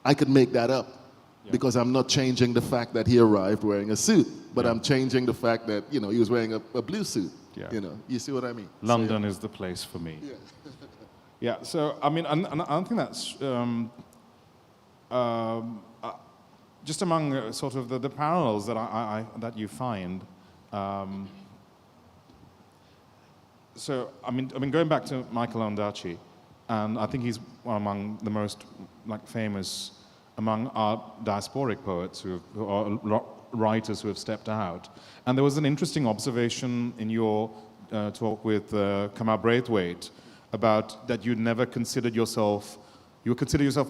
I could make that up because I'm not changing the fact that he arrived wearing a suit, but I'm changing the fact that, he was wearing a blue suit. Yeah. You see what I mean? London is the place for me. Yeah. Yeah, so I mean, and I think that's just among sort of the parallels that that you find. So I mean, going back to Michael Ondaatje, and I think he's among the most famous among our diasporic poets who are writers who have stepped out. And there was an interesting observation in your talk with Kamau Braithwaite about that you consider yourself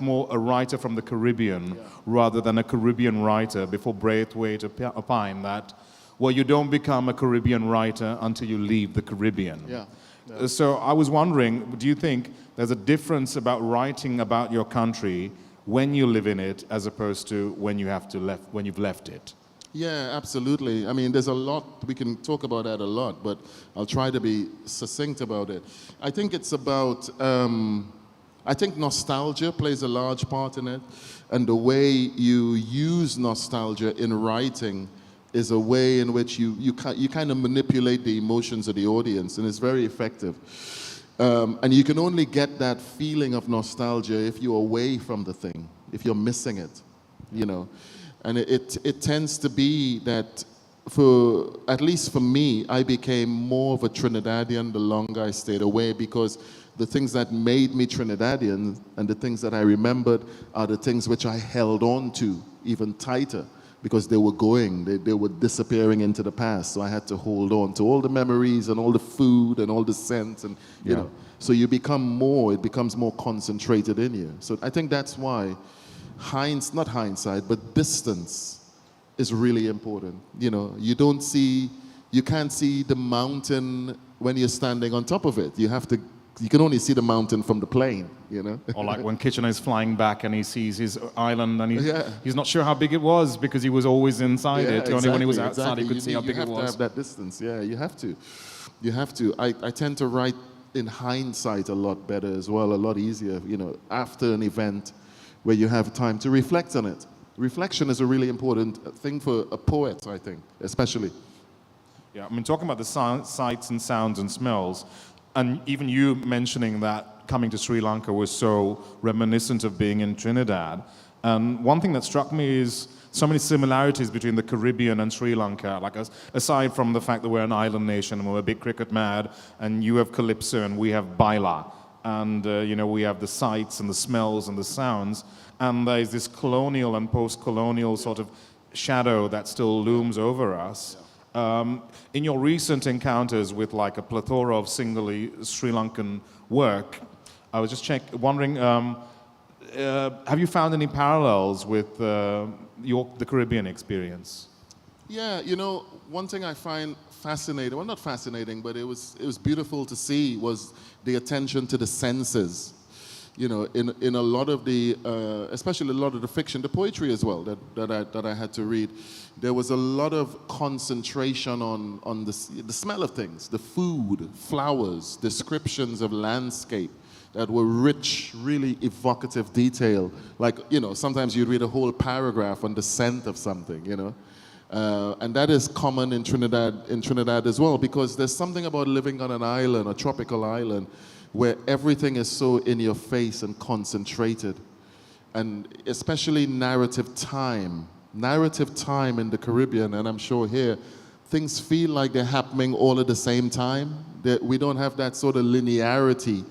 more a writer from the Caribbean rather than a Caribbean writer, before Braithwaite opined that, well, you don't become a Caribbean writer until you leave the Caribbean. Yeah. So I was wondering, do you think there's a difference about writing about your country when you live in it as opposed to when you've left it? Yeah, absolutely. I mean, there's a lot, we can talk about that a lot, but I'll try to be succinct about it. I think it's about, I think nostalgia plays a large part in it, and the way you use nostalgia in writing is a way in which you kind of manipulate the emotions of the audience, and it's very effective. And you can only get that feeling of nostalgia if you're away from the thing, if you're missing it, And it tends to be that, at least for me, I became more of a Trinidadian the longer I stayed away, because the things that made me Trinidadian and the things that I remembered are the things which I held on to even tighter, because they were they were disappearing into the past. So I had to hold on to all the memories and all the food and all the scents, and so it becomes more concentrated in you. So I think that's why not hindsight, but distance is really important. You can't see the mountain when you're standing on top of it. You can only see the mountain from the plane, Or like when Kitchener is flying back and he sees his island and he's not sure how big it was because he was always inside it. Exactly, only when he was outside he could see how big it was. You have to have that distance. Yeah, you have to. You have to. I tend to write in hindsight a lot better as well, a lot easier, after an event where you have time to reflect on it. Reflection is a really important thing for a poet, I think, especially. Yeah, I mean, talking about the sights and sounds and smells, and even you mentioning that coming to Sri Lanka was so reminiscent of being in Trinidad. And one thing that struck me is so many similarities between the Caribbean and Sri Lanka, aside from the fact that we're an island nation and we're a bit cricket mad, and you have calypso and we have baila. And, we have the sights and the smells and the sounds. And there's this colonial and post-colonial sort of shadow that still looms over us. In your recent encounters with a plethora of singly Sri Lankan work, I was just wondering, have you found any parallels with the Caribbean experience? Yeah, one thing I find fascinating, well, not fascinating, but it was beautiful to see was the attention to the senses. In a lot of the, especially a lot of the fiction, the poetry as well that I had to read, there was a lot of concentration on the smell of things, the food, flowers, descriptions of landscape that were rich, really evocative detail. Sometimes you'd read a whole paragraph on the scent of something, And that is common in Trinidad as well, because there's something about living on an island, a tropical island, where everything is so in your face and concentrated. And especially narrative time in the Caribbean, and I'm sure here, things feel like they're happening all at the same time. We don't have that sort of linearity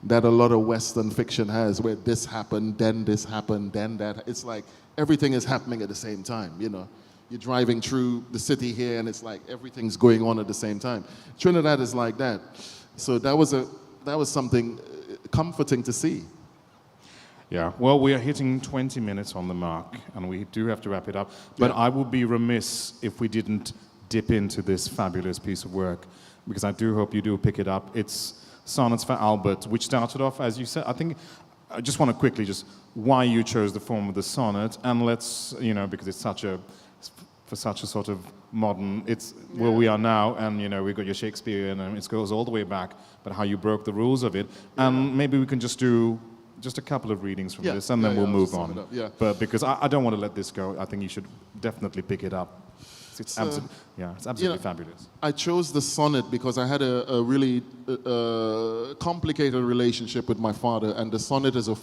that a lot of Western fiction has, where this happened, then that. It's like everything is happening at the same time, You're driving through the city here and it's like everything's going on at the same time. Trinidad is like that. So that was that was something comforting to see. Yeah, well, we are hitting 20 minutes on the mark, and we do have to wrap it up. But I would be remiss if we didn't dip into this fabulous piece of work, because I do hope you do pick it up. It's Sonnets for Albert, which started off, as you said, I just want to quickly just why you chose the form of the sonnet, and let's, because it's for such a sort of modern, it's where we are now, and we've got your Shakespearean, and it goes all the way back, but how you broke the rules of it. And maybe we can just do just a couple of readings from this, and then we'll move on. But because I don't want to let this go, I think you should definitely pick it up. It's absolutely fabulous. I chose the sonnet because I had a really complicated relationship with my father, and the sonnet is a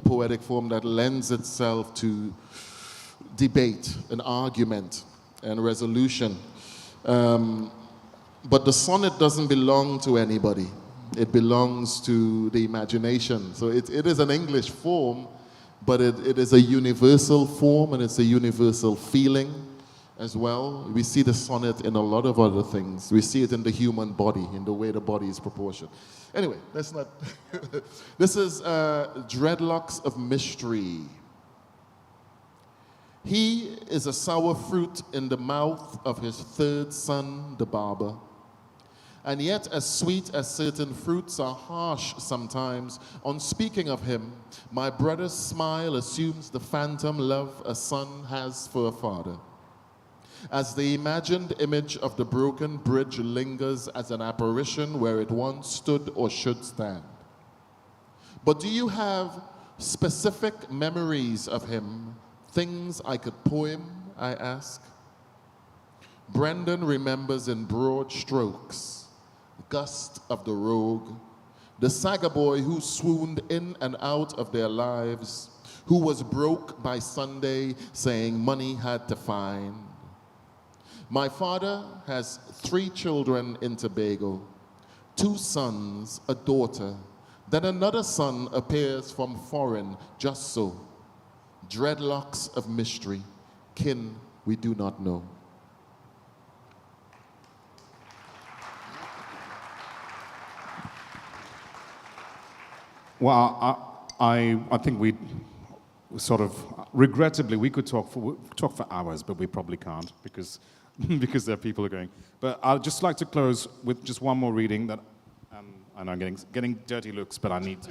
poetic form that lends itself to debate, an argument, and resolution. But the sonnet doesn't belong to anybody. It belongs to the imagination. So it is an English form, but it is a universal form, and it's a universal feeling as well. We see the sonnet in a lot of other things. We see it in the human body, in the way the body is proportioned. Anyway, let's not... This is Dreadlocks of Mystery. He is a sour fruit in the mouth of his third son, the barber. And yet as sweet as certain fruits are harsh sometimes, on speaking of him, my brother's smile assumes the phantom love a son has for a father. As the imagined image of the broken bridge lingers as an apparition where it once stood or should stand. But do you have specific memories of him, things I could poem, I ask? Brendan remembers in broad strokes, Gust of the rogue, the saga boy who swooned in and out of their lives, who was broke by Sunday saying money had to find. My father has 3 children in Tobago, 2 sons, a daughter. Then another son appears from foreign, just so. Dreadlocks of mystery, kin we do not know. Well, I think we sort of, regrettably, we could talk for hours, but we probably can't because there are people who are going. But I'd just like to close with just one more reading that, and I'm getting dirty looks, but I need to.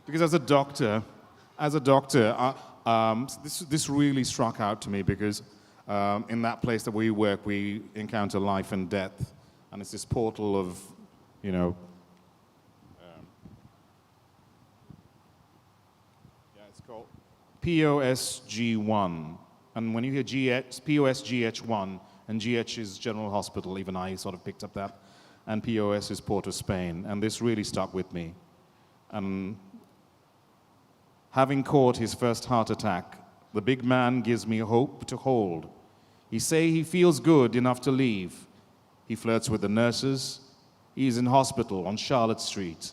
Because as a doctor, this really struck out to me because in that place that we work, we encounter life and death, and it's this portal of, it's called POSG1. And when you hear POSGH1, and GH is General Hospital, even I sort of picked up that, and POS is Port of Spain, and this really stuck with me. Having caught his first heart attack, the big man gives me hope to hold. He say he feels good enough to leave. He flirts with the nurses. He's in hospital on Charlotte Street,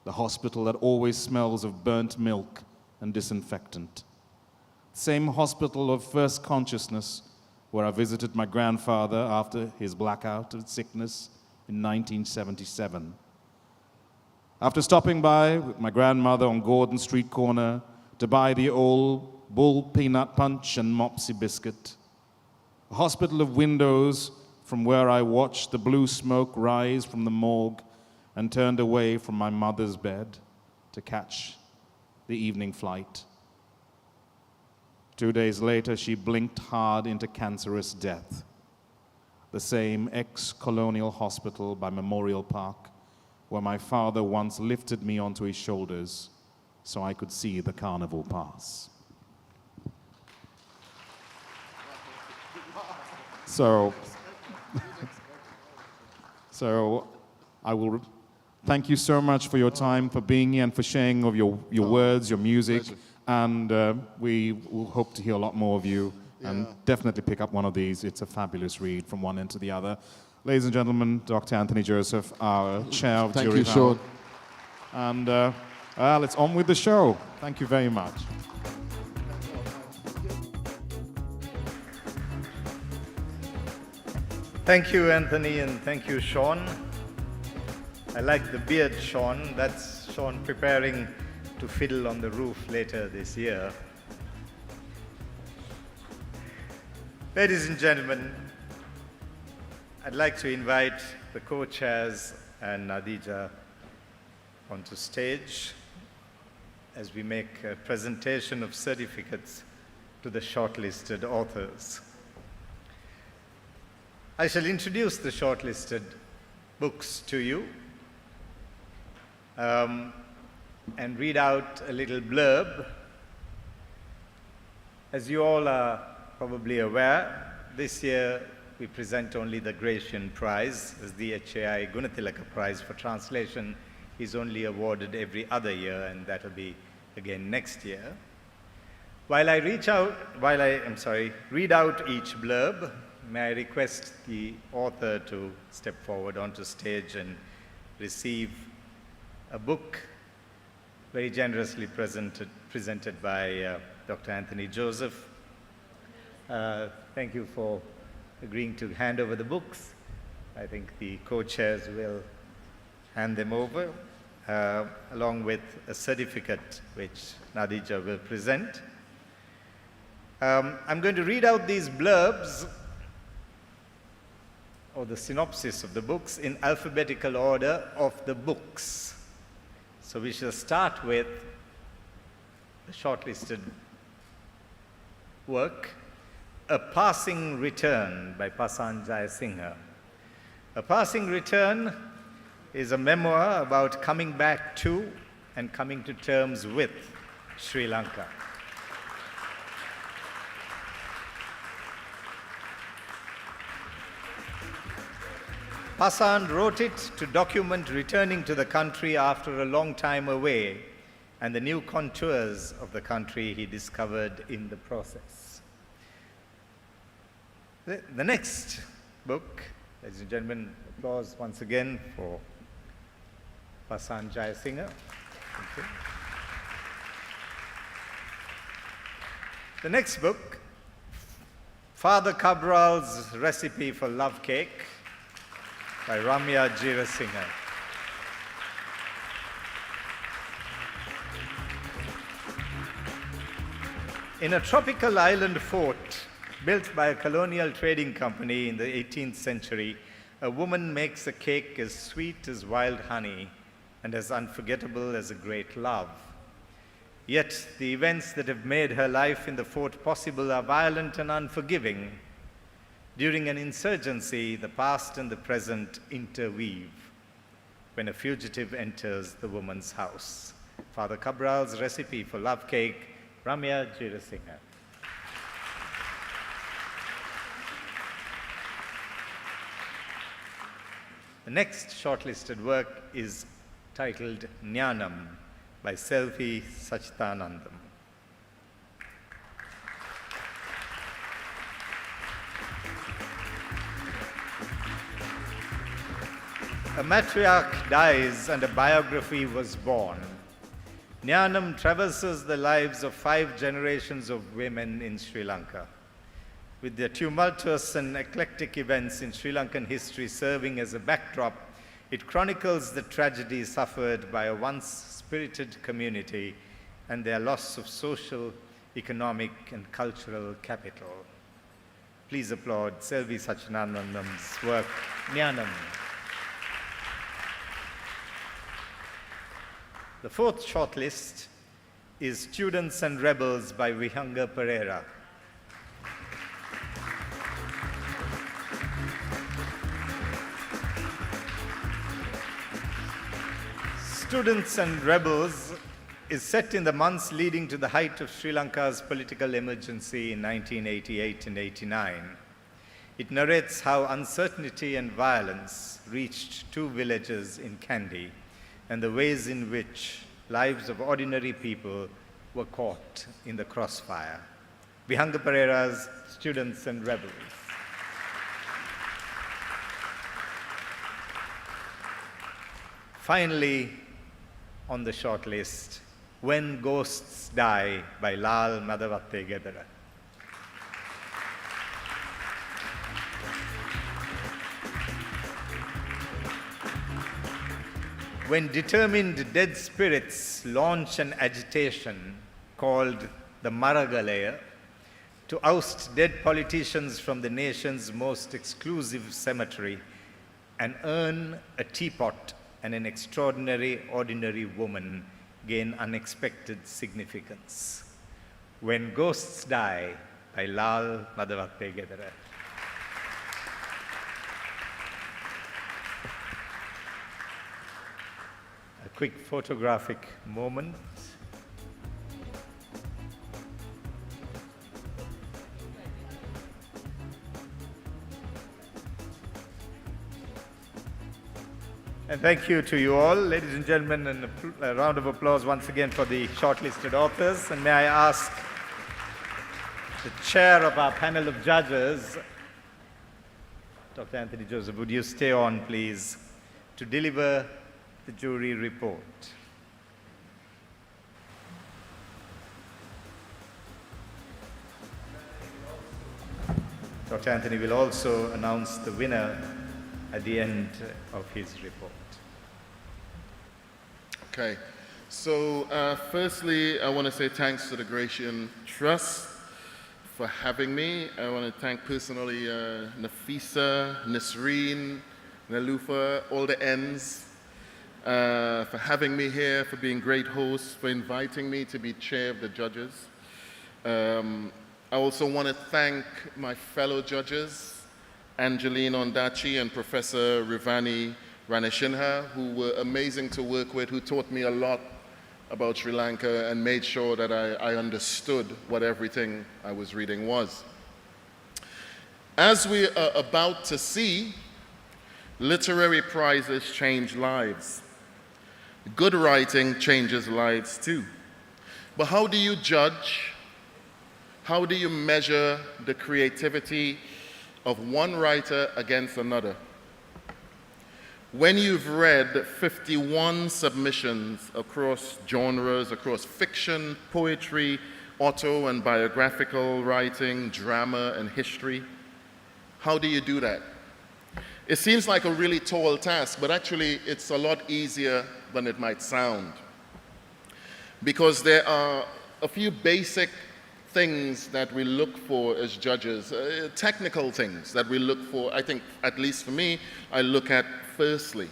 the hospital that always smells of burnt milk and disinfectant. Same hospital of first consciousness where I visited my grandfather after his blackout of sickness in 1977. After stopping by with my grandmother on Gordon Street corner to buy the old bull peanut punch and Mopsy biscuit. A hospital of windows from where I watched the blue smoke rise from the morgue and turned away from my mother's bed to catch the evening flight. 2 days later, she blinked hard into cancerous death. The same ex-colonial hospital by Memorial Park where my father once lifted me onto his shoulders so I could see the carnival pass. So I will thank you so much for your time, for being here, and for sharing of your words, your music. Pleasure. And we will hope to hear a lot more of you. And definitely pick up one of these. It's a fabulous read from one end to the other. Ladies and gentlemen, Dr. Anthony Joseph, our chair of Thank jury you, panel. Sean. And well, it's on with the show. Thank you very much. Thank you, Anthony, and thank you, Sean. I like the beard, Sean. That's Sean preparing to fiddle on the roof later this year. Ladies and gentlemen, I'd like to invite the co-chairs and Nadija onto stage as we make a presentation of certificates to the shortlisted authors. I shall introduce the shortlisted books to you and read out a little blurb. As you all are probably aware, this year we present only the Gratiaen Prize, as the HAI Gunatilaka Prize for translation is only awarded every other year, and that'll be again next year. While I read out each blurb, may I request the author to step forward onto stage and receive a book very generously presented by Dr. Anthony Joseph. Thank you for agreeing to hand over the books. I think the co-chairs will hand them over, along with a certificate which Nadija will present. I'm going to read out these blurbs, or the synopsis of the books, in alphabetical order of the books. So we shall start with the shortlisted work, A Passing Return by Pasan Jayasinghe. A Passing Return is a memoir about coming back to and coming to terms with Sri Lanka. Pasan wrote it to document returning to the country after a long time away and the new contours of the country he discovered in the process. The next book, ladies and gentlemen, applause once again for Pasan Jayasinghe. Thank you. The next book, Father Cabral's Recipe for Love Cake by Ramya Jeerasinghe. In a tropical island fort built by a colonial trading company in the 18th century, a woman makes a cake as sweet as wild honey and as unforgettable as a great love. Yet the events that have made her life in the fort possible are violent and unforgiving. During an insurgency, the past and the present interweave when a fugitive enters the woman's house. Father Cabral's Recipe for Love Cake, Ramya Jeerasinghe. The next shortlisted work is titled Jnanam by Selvi Sachidanandam. A matriarch dies and a biography was born. Jnanam traverses the lives of 5 generations of women in Sri Lanka. With their tumultuous and eclectic events in Sri Lankan history serving as a backdrop, it chronicles the tragedy suffered by a once spirited community and their loss of social, economic, and cultural capital. Please applaud Selvi Sachidanandam's work, Jnanam. The fourth shortlist is Students and Rebels by Vihanga Pereira. Students and Rebels is set in the months leading to the height of Sri Lanka's political emergency in 1988 and 89. It narrates how uncertainty and violence reached 2 villages in Kandy, and the ways in which lives of ordinary people were caught in the crossfire. Vihanga Pereira's Students and Rebels. Finally, on the short list, When Ghosts Die by Lal Madavatte Gedara. when determined dead spirits launch an agitation called the Maragalaya to oust dead politicians from the nation's most exclusive cemetery and earn a teapot and an extraordinary ordinary woman gain unexpected significance. When Ghosts Die by Lal Madhavathegedara. A quick photographic moment. And thank you to you all, ladies and gentlemen, and a round of applause once again for the shortlisted authors. And may I ask the chair of our panel of judges, Dr. Anthony Joseph, would you stay on, please, to deliver the jury report. Dr. Anthony will also announce the winner at the end of his report. Okay, so firstly, I want to say thanks to the Gratiaen Trust for having me. I want to thank personally Nafisa, Nisreen, Nalufa, all the N's, for having me here, for being great hosts, for inviting me to be chair of the judges. I also want to thank my fellow judges, Angeline Ondaatje and Professor Rivani Ranashinha, who were amazing to work with, who taught me a lot about Sri Lanka and made sure that I understood what everything I was reading was. As we are about to see, literary prizes change lives. Good writing changes lives too. But how do you judge? How do you measure the creativity of one writer against another? When you've read 51 submissions across genres, across fiction, poetry, auto and biographical writing, drama and history, how do you do that? It seems like a really tall task, but actually it's a lot easier than it might sound. Because there are a few basic things that we look for as judges, technical things that we look for. I think, at least for me, I look at firstly.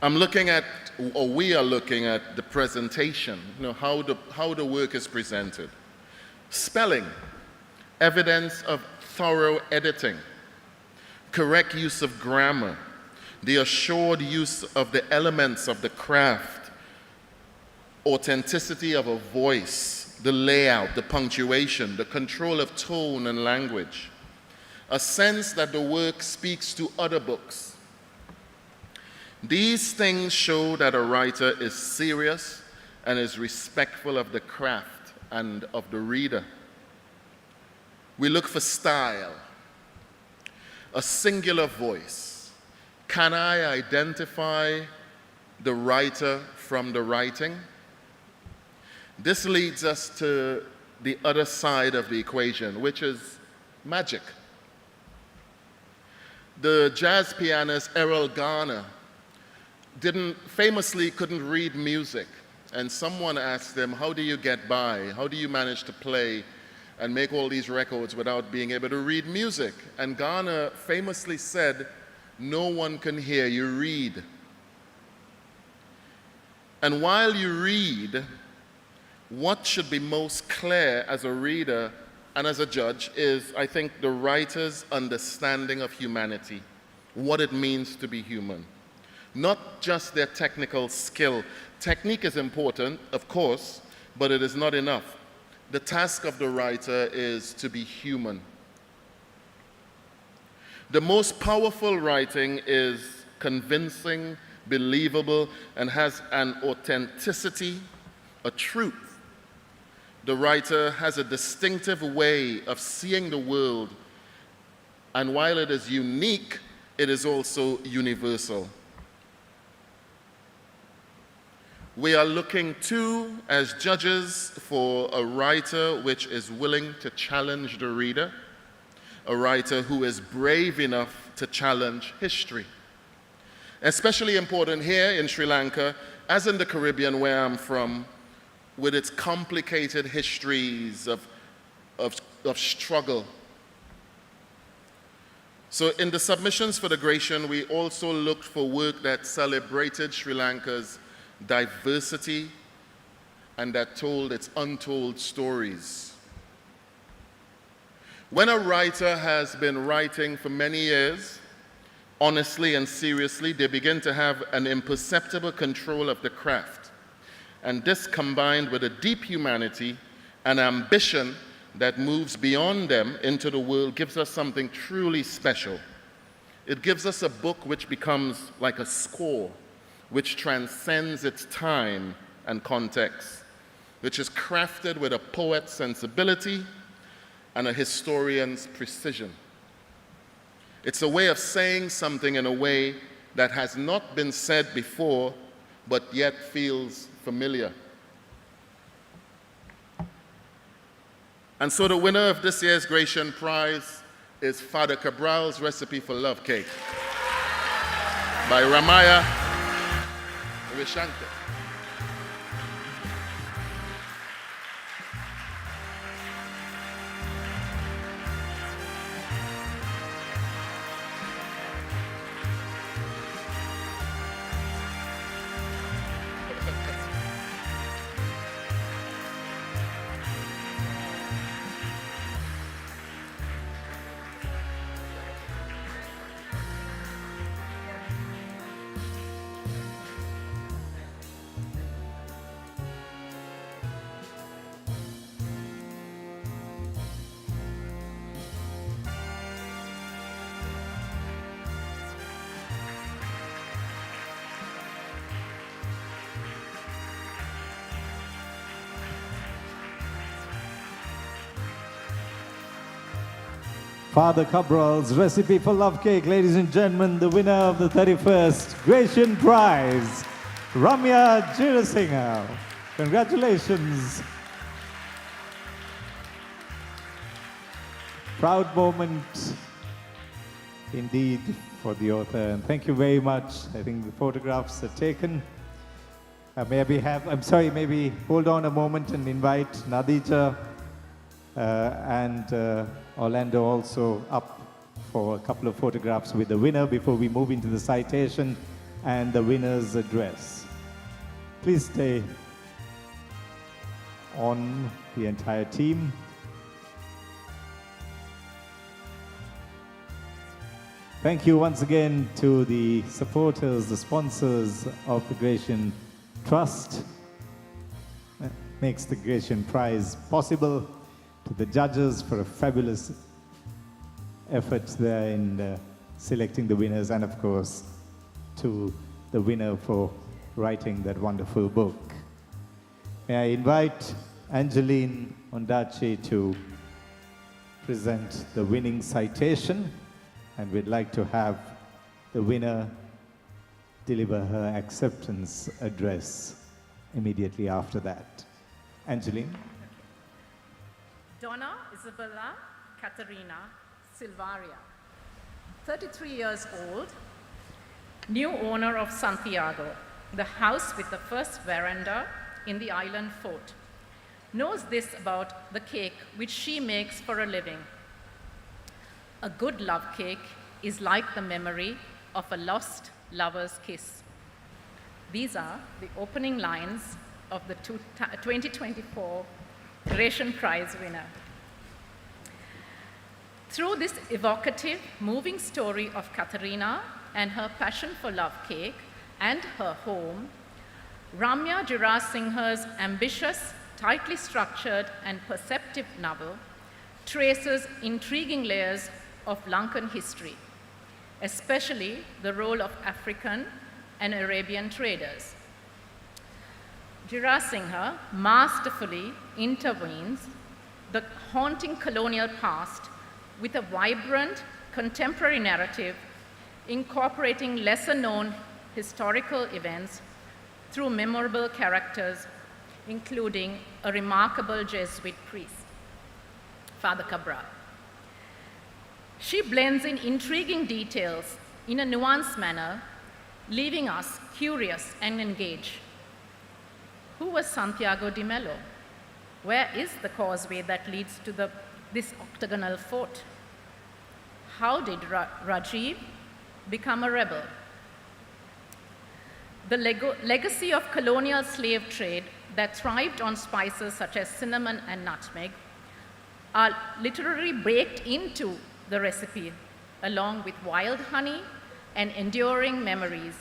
I'm looking at, or we are looking at the presentation, how the work is presented. Spelling, evidence of thorough editing, correct use of grammar, the assured use of the elements of the craft, authenticity of a voice, the layout, the punctuation, the control of tone and language, a sense that the work speaks to other books. These things show that a writer is serious and is respectful of the craft and of the reader. We look for style, a singular voice. Can I identify the writer from the writing? This leads us to the other side of the equation, which is magic. The jazz pianist Errol Garner famously couldn't read music, and someone asked him, how do you get by? How do you manage to play and make all these records without being able to read music? And Garner famously said, no one can hear you read. And while you read, what should be most clear as a reader and as a judge is, I think, the writer's understanding of humanity, what it means to be human. Not just their technical skill. Technique is important, of course, but it is not enough. The task of the writer is to be human. The most powerful writing is convincing, believable, and has an authenticity, a truth. The writer has a distinctive way of seeing the world, and while it is unique, it is also universal. We are looking too, as judges, for a writer which is willing to challenge the reader, a writer who is brave enough to challenge history. Especially important here in Sri Lanka, as in the Caribbean where I'm from, with its complicated histories of struggle. So in the submissions for the Gratiaen, we also looked for work that celebrated Sri Lanka's diversity and that told its untold stories. When a writer has been writing for many years, honestly and seriously, they begin to have an imperceptible control of the craft. And this, combined with a deep humanity and ambition that moves beyond them into the world, gives us something truly special. It gives us a book which becomes like a score, which transcends its time and context, which is crafted with a poet's sensibility and a historian's precision. It's a way of saying something in a way that has not been said before, but yet feels familiar. And so the winner of this year's Gratiaen Prize is Father Cabral's Recipe for Love Cake by Ramaya Rishante. Father Cabral's Recipe for Love Cake, ladies and gentlemen, the winner of the 31st Gratiaen Prize, Ramya Jirasinghe. Congratulations. Proud moment indeed for the author, and thank you very much. I think the photographs are taken. Maybe hold on a moment and invite Nadija and Orlando also up for a couple of photographs with the winner before we move into the citation and the winner's address. Please stay on, the entire team. Thank you once again to the supporters, the sponsors of the Gratiaen Trust. That makes the Gratiaen Prize possible. To the judges for a fabulous effort there in selecting the winners, and of course to the winner for writing that wonderful book. May I invite Angeline Ondaatje to present the winning citation, and we'd like to have the winner deliver her acceptance address immediately after that. Angeline. Donna Isabella Caterina Silvaria, 33 years old, new owner of Santiago, the house with the first veranda in the island fort. Knows this about the cake which she makes for a living. A good love cake is like the memory of a lost lover's kiss. These are the opening lines of the 2024 Gratiaen Prize winner. Through this evocative, moving story of Katerina and her passion for love cake and her home, Ramya Jirasinghe's ambitious, tightly structured and perceptive novel traces intriguing layers of Lankan history, especially the role of African and Arabian traders. Jirasinghe masterfully intervenes the haunting colonial past with a vibrant contemporary narrative incorporating lesser-known historical events through memorable characters, including a remarkable Jesuit priest, Father Cabral. She blends in intriguing details in a nuanced manner leaving us curious and engaged. Who was Santiago de Mello? Where is the causeway that leads to this octagonal fort? How did Rajiv become a rebel? The legacy of colonial slave trade that thrived on spices such as cinnamon and nutmeg are literally baked into the recipe, along with wild honey and enduring memories,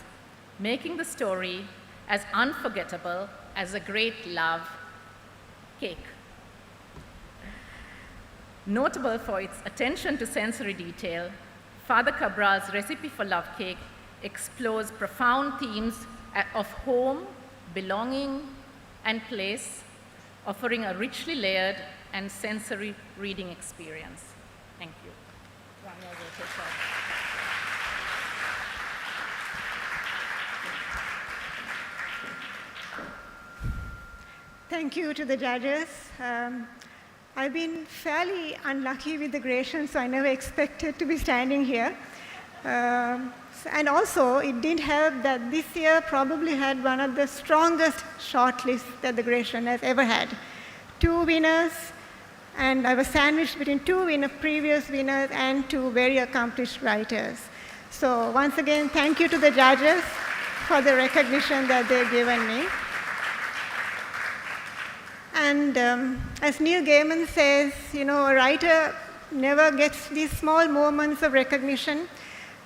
making the story as unforgettable as a great love cake. Notable for its attention to sensory detail, Father Cabral's recipe for love cake explores profound themes of home, belonging, and place, offering a richly layered and sensory reading experience. Thank you. Rania will take over. Thank you to the judges. I've been fairly unlucky with the Gratian, so I never expected to be standing here. And also, it didn't help that this year probably had one of the strongest shortlists that the Gratian has ever had. 2 winners, and I was sandwiched between 2 previous winners and 2 very accomplished writers. So once again, thank you to the judges for the recognition that they've given me. And as Neil Gaiman says, you know, a writer never gets these small moments of recognition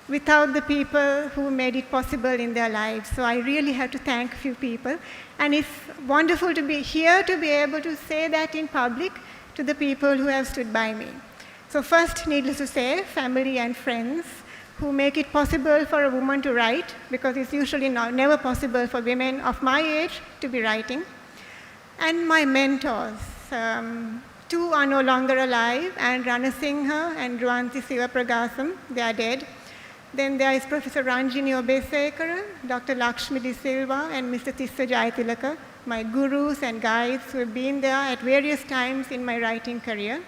without the people who made it possible in their lives. So I really have to thank a few people. And it's wonderful to be here to be able to say that in public to the people who have stood by me. So first, needless to say, family and friends who make it possible for a woman to write, because it's usually never possible for women of my age to be writing. And my mentors. 2 are no longer alive, and Rana Singha and Ruanti Sivapragasam, they are dead. Then there is Professor Ranjini Obesekara, Dr. Lakshmi De Silva, and Mr. Tissa Jayatilaka, my gurus and guides who have been there at various times in my writing career.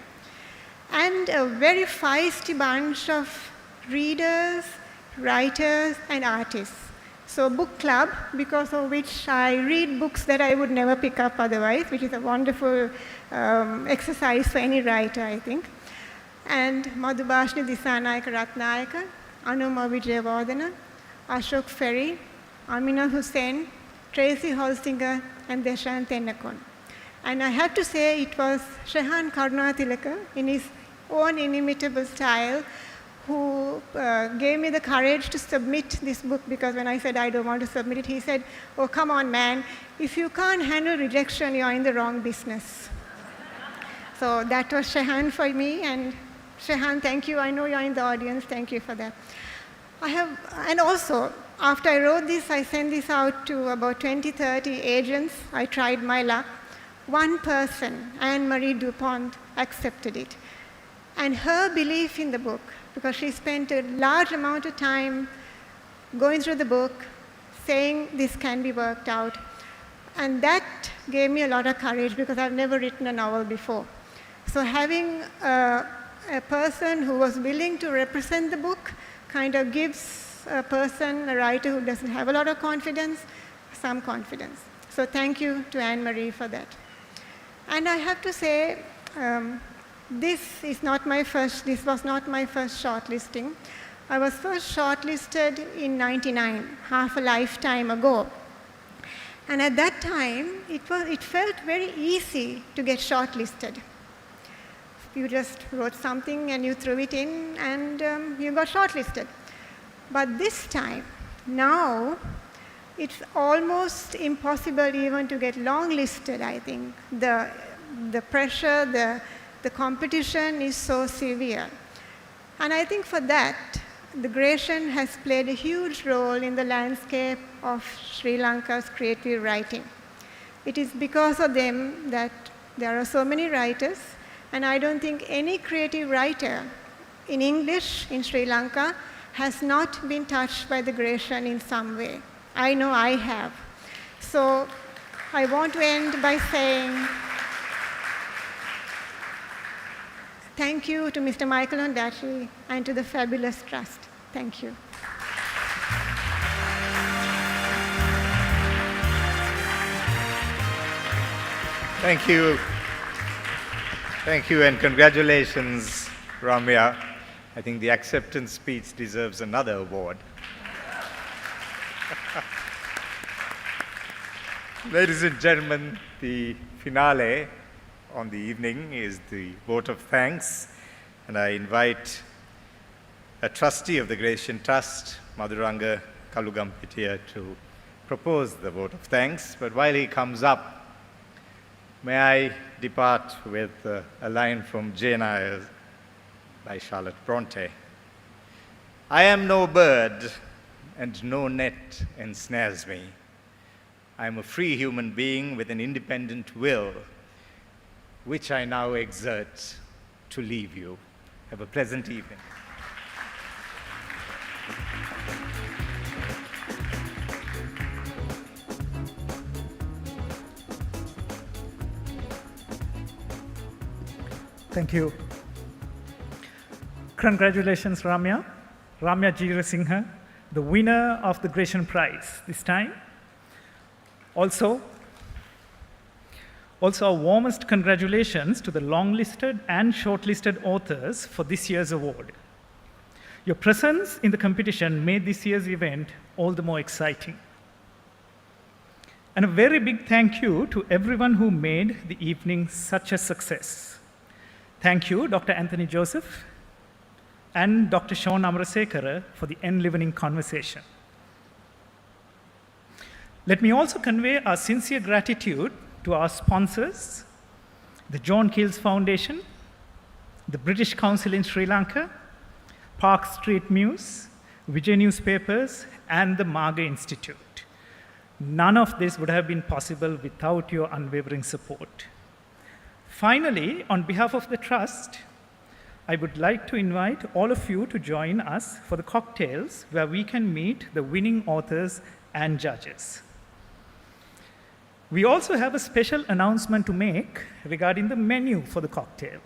And a very feisty bunch of readers, writers, and artists. So book club, because of which I read books that I would never pick up otherwise, which is a wonderful exercise for any writer, I think. And Madhubhashni Disanayaka Ratnayaka, Anuma Vijayavardhana, Ashok Ferry, Amina Hussain, Tracy Holsinger, and Deshant Tennakon. And I have to say it was Shehan Karunatilaka, in his own inimitable style, who gave me the courage to submit this book, because when I said I don't want to submit it, he said, oh, come on, man, if you can't handle rejection, you're in the wrong business. So that was Shehan for me, and Shehan, thank you. I know you're in the audience. Thank you for that. And also, after I wrote this, I sent this out to about 20, 30 agents. I tried my luck. One person, Anne-Marie Dupont, accepted it. And her belief in the book, because she spent a large amount of time going through the book, saying this can be worked out. And that gave me a lot of courage, because I've never written a novel before. So having a person who was willing to represent the book kind of gives a person, a writer who doesn't have a lot of confidence, some confidence. So thank you to Anne-Marie for that. And I have to say, this was not my first shortlisting. I was first shortlisted in '99, half a lifetime ago. And at that time, it felt very easy to get shortlisted. You just wrote something and you threw it in and you got shortlisted. But this time, now, it's almost impossible even to get longlisted, I think. The pressure, the competition is so severe. And I think for that, the Gratian has played a huge role in the landscape of Sri Lanka's creative writing. It is because of them that there are so many writers, and I don't think any creative writer in English in Sri Lanka has not been touched by the Gratian in some way. I know I have. So I want to end by saying thank you to Mr. Michael Ondaatje and to the fabulous trust. Thank you. Thank you. Thank you, and congratulations, Ramya. I think the acceptance speech deserves another award. Ladies and gentlemen, the finale on the evening is the vote of thanks, and I invite a trustee of the Gratiaen Trust, Madhuranga Kalugampitiya, to propose the vote of thanks. But while he comes up, may I depart with a line from Jane Eyre by Charlotte Bronte. I am no bird, and no net ensnares me. I am a free human being with an independent will, which I now exert to leave you. Have a pleasant evening. Thank you. Congratulations, Ramya. Ramya Jeerasinghe, the winner of the Gratiaen Prize this time. Also, our warmest congratulations to the long-listed and shortlisted authors for this year's award. Your presence in the competition made this year's event all the more exciting. And a very big thank you to everyone who made the evening such a success. Thank you, Dr. Anthony Joseph and Dr. Sean Amarasekara, for the enlivening conversation. Let me also convey our sincere gratitude to our sponsors, the John Keels Foundation, the British Council in Sri Lanka, Park Street Muse, Vijay Newspapers, and the Marga Institute. None of this would have been possible without your unwavering support. Finally, on behalf of the Trust, I would like to invite all of you to join us for the cocktails where we can meet the winning authors and judges. We also have a special announcement to make regarding the menu for the cocktail.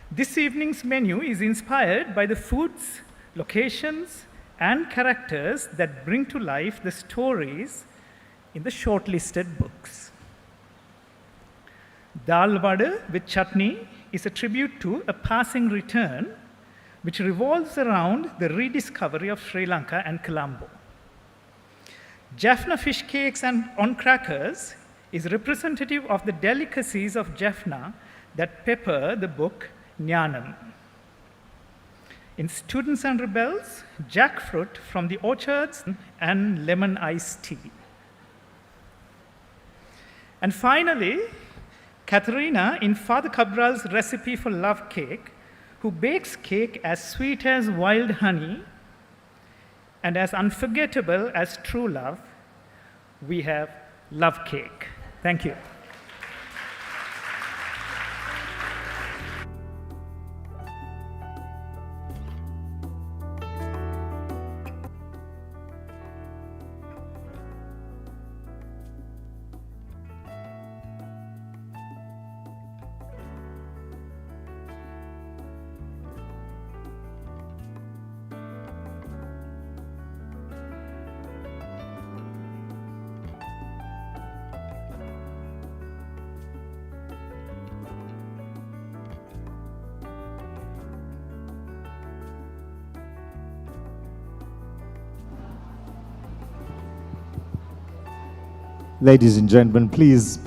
This evening's menu is inspired by the foods, locations, and characters that bring to life the stories in the shortlisted books. Dal vada with chutney is a tribute to a passing return, which revolves around the rediscovery of Sri Lanka and Colombo. Jaffna fish cakes and on crackers is representative of the delicacies of Jaffna that pepper the book Jnanam. In Students and Rebels, jackfruit from the orchards and lemon iced tea. And finally, Katharina in Father Cabral's recipe for love cake, who bakes cake as sweet as wild honey and as unforgettable as true love, we have love cake. Thank you. Ladies and gentlemen, please